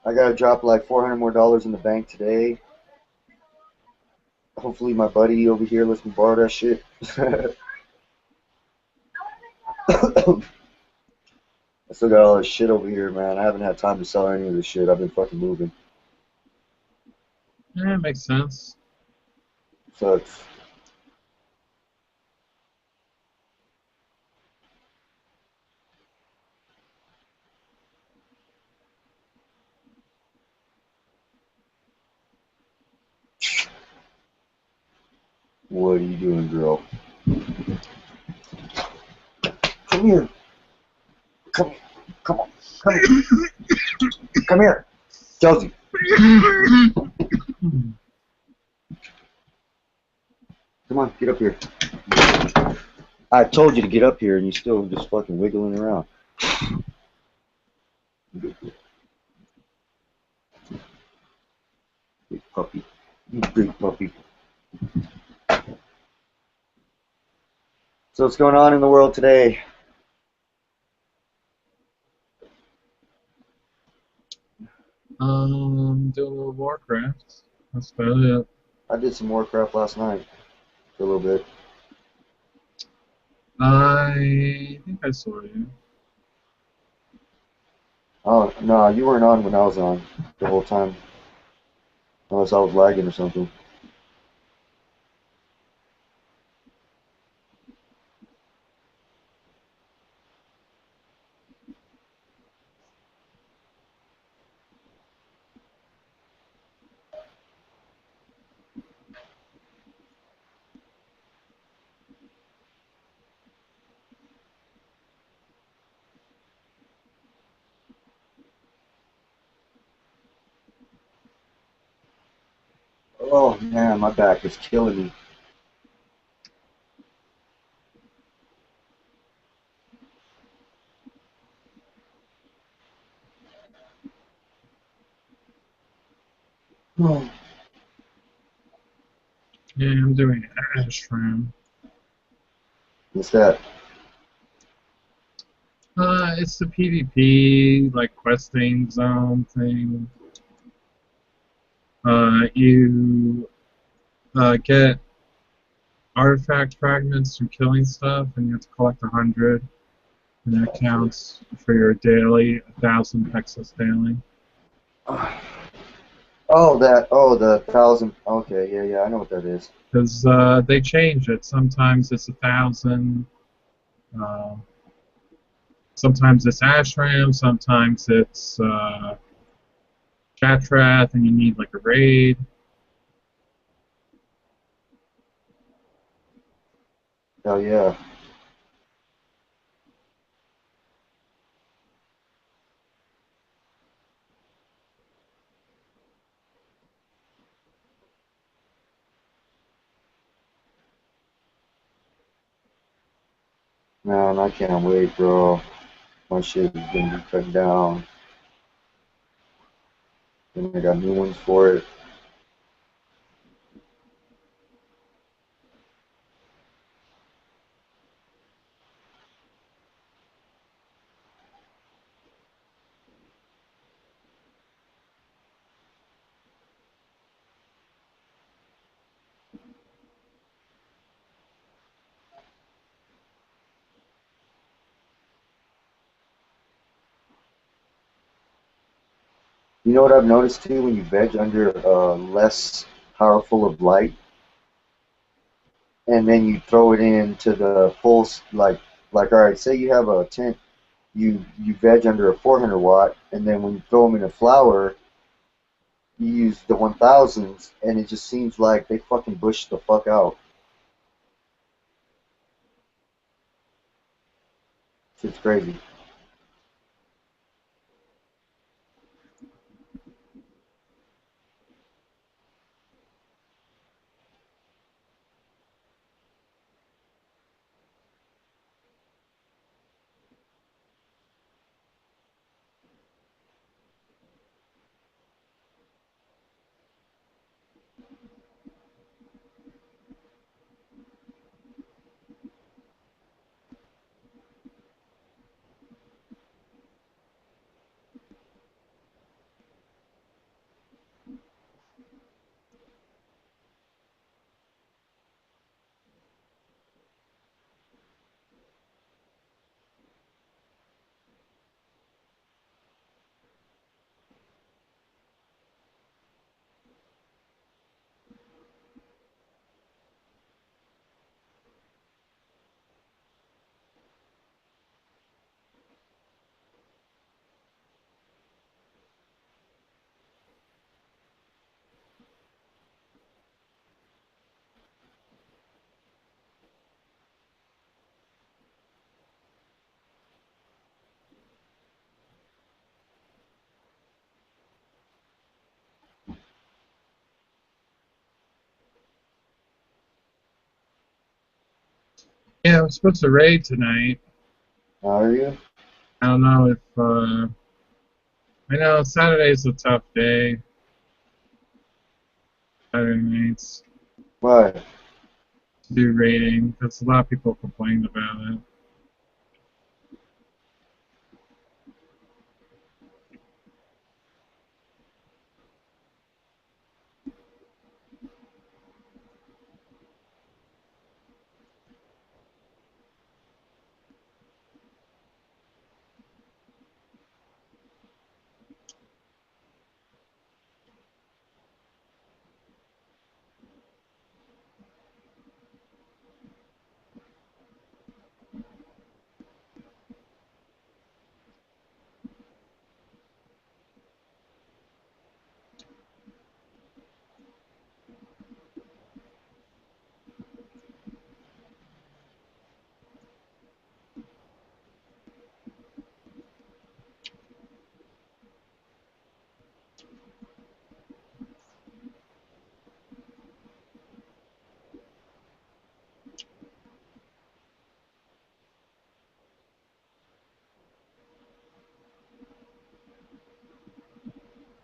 I gotta drop like $400 more in the bank today. Hopefully, my buddy over here lets me borrow that shit. I still got all this shit over here, man. I haven't had time to sell any of this shit. I've been fucking moving. Yeah, makes sense. Sucks. What are you doing, girl? Come here. Come, come on. Come here. Come here. Josie. Come on, get up here. I told you to get up here and you still just fucking wiggling around. Big puppy. You big puppy. So what's going on in the world today? Do a little Warcraft. That's about it. I did some Warcraft last night for a little bit. I think I saw you. Oh, no, you weren't on when I was on the whole time. Unless I was lagging or something. Oh man, my back is killing me. Oh. Yeah, I'm doing Ashram. What's that? It's the PvP, like questing zone thing. You get artifact fragments from killing stuff, and you have to collect 100, and that counts for your daily 1,000 Pexus daily. Oh, that. Oh, the 1,000. Okay, yeah, yeah, I know what that is. Because they change it. Sometimes it's 1,000. Uh, sometimes it's Ashram. Sometimes it's Chatrath, and you need like a raid. Oh yeah. Man, I can't wait, bro. My shit is gonna be cut down. And I got new ones for it. You know what I've noticed too? When you veg under less powerful of light, and then you throw it into the full, like all right, say you have a tent you veg under a 400 watt, and then when you throw them in a flower, you use the 1000s, and it just seems like they fucking bush the fuck out. It's crazy. Yeah, I'm supposed to raid tonight. Are you? I don't know if, I know Saturday's a tough day. Saturday nights Why? to do raiding, because a lot of people complained about it.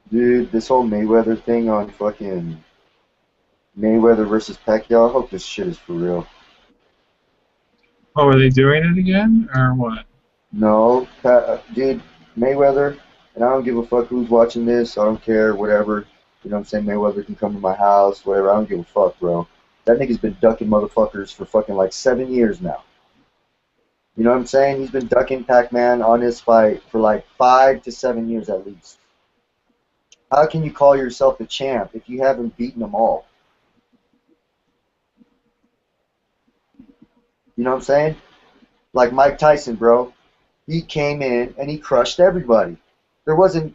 Dude, this whole Mayweather thing on fucking Mayweather versus Pacquiao, I hope this shit is for real. Oh, are they doing it again, or what? No, dude, Mayweather, and I don't give a fuck who's watching this. I don't care, whatever. You know what I'm saying? Mayweather can come to my house, whatever. I don't give a fuck, bro. That nigga's been ducking motherfuckers for fucking like 7 years now. You know what I'm saying? He's been ducking Pac-Man on his fight for like 5 to 7 years at least. How can you call yourself the champ if you haven't beaten them all? You know what I'm saying? Like Mike Tyson, bro. He came in and he crushed everybody. There wasn't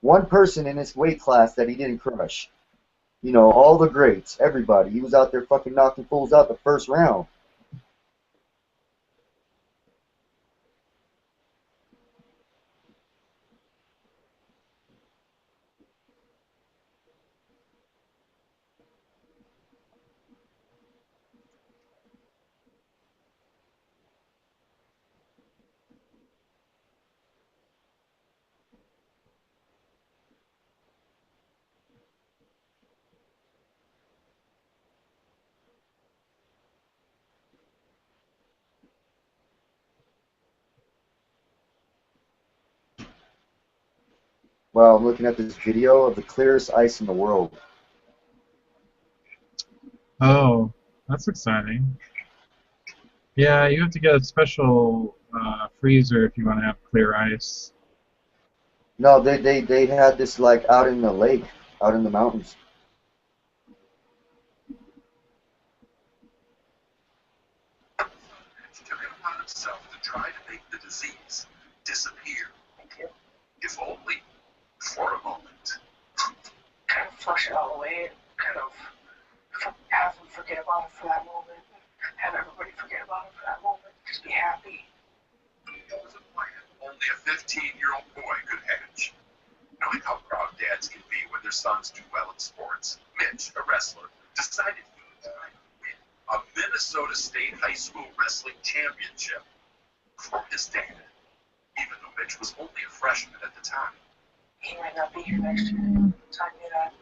one person in his weight class that he didn't crush. You know, all the greats, everybody. He was out there fucking knocking fools out the first round. Wow, I'm looking at this video of the clearest ice in the world. Oh, that's exciting. Yeah, you have to get a special freezer if you want to have clear ice. No, they had this like out in the lake, out in the mountains. Took it upon himself to try to make the disease disappear. If only for a moment. Kind of flush it all away, kind of have them forget about it for that moment, have everybody forget about it for that moment, just be happy. It was a plan only a 15-year-old boy could hatch. Knowing how proud dads can be when their sons do well in sports, Mitch, a wrestler, decided he would try to win a Minnesota State High School Wrestling Championship for his dad, even though Mitch was only a freshman at the time. He might not be here next year. Telling me that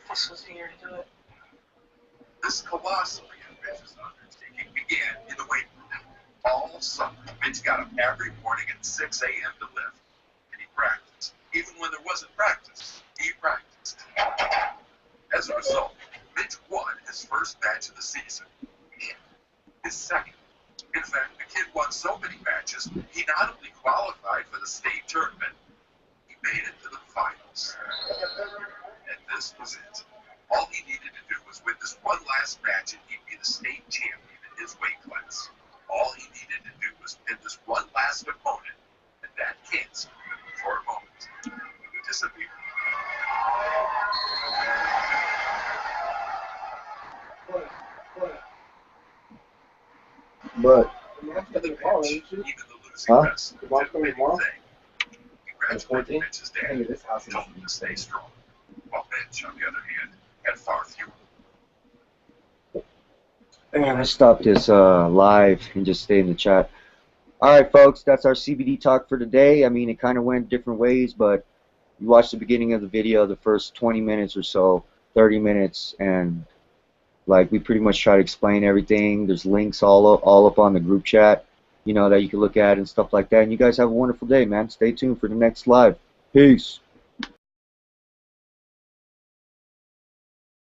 this was the year to do it. This colossally ambitious undertaking began in the weight room. All summer, Mitch got up every morning at 6 a.m. to lift, and he practiced. Even when there wasn't practice, he practiced. As a result, Mitch won his first match of the season, and his second. In fact, the kid won so many matches, he not only qualified for the state tournament, he made it to the finals. And this was it. All he needed to do was win this one last match and he'd be the state champion in his weight class. All he needed to do was pin this one last opponent, and that kid, for a moment, disappeared. But After the match, even the losing wrestler didn't mean anything. Congratulated Mitch's dad, told him to stay strong, while Mitch, on the other hand, had far fewer. man, let's stop this live and just stay in the chat. All right, folks, that's our CBD talk for today. I mean, it kind of went different ways, but you watched the beginning of the video, the first 20 minutes or so, 30 minutes, and like we pretty much try to explain everything. There's links all up on the group chat, you know, that you can look at and stuff like that. And you guys have a wonderful day, man. Stay tuned for the next live. Peace.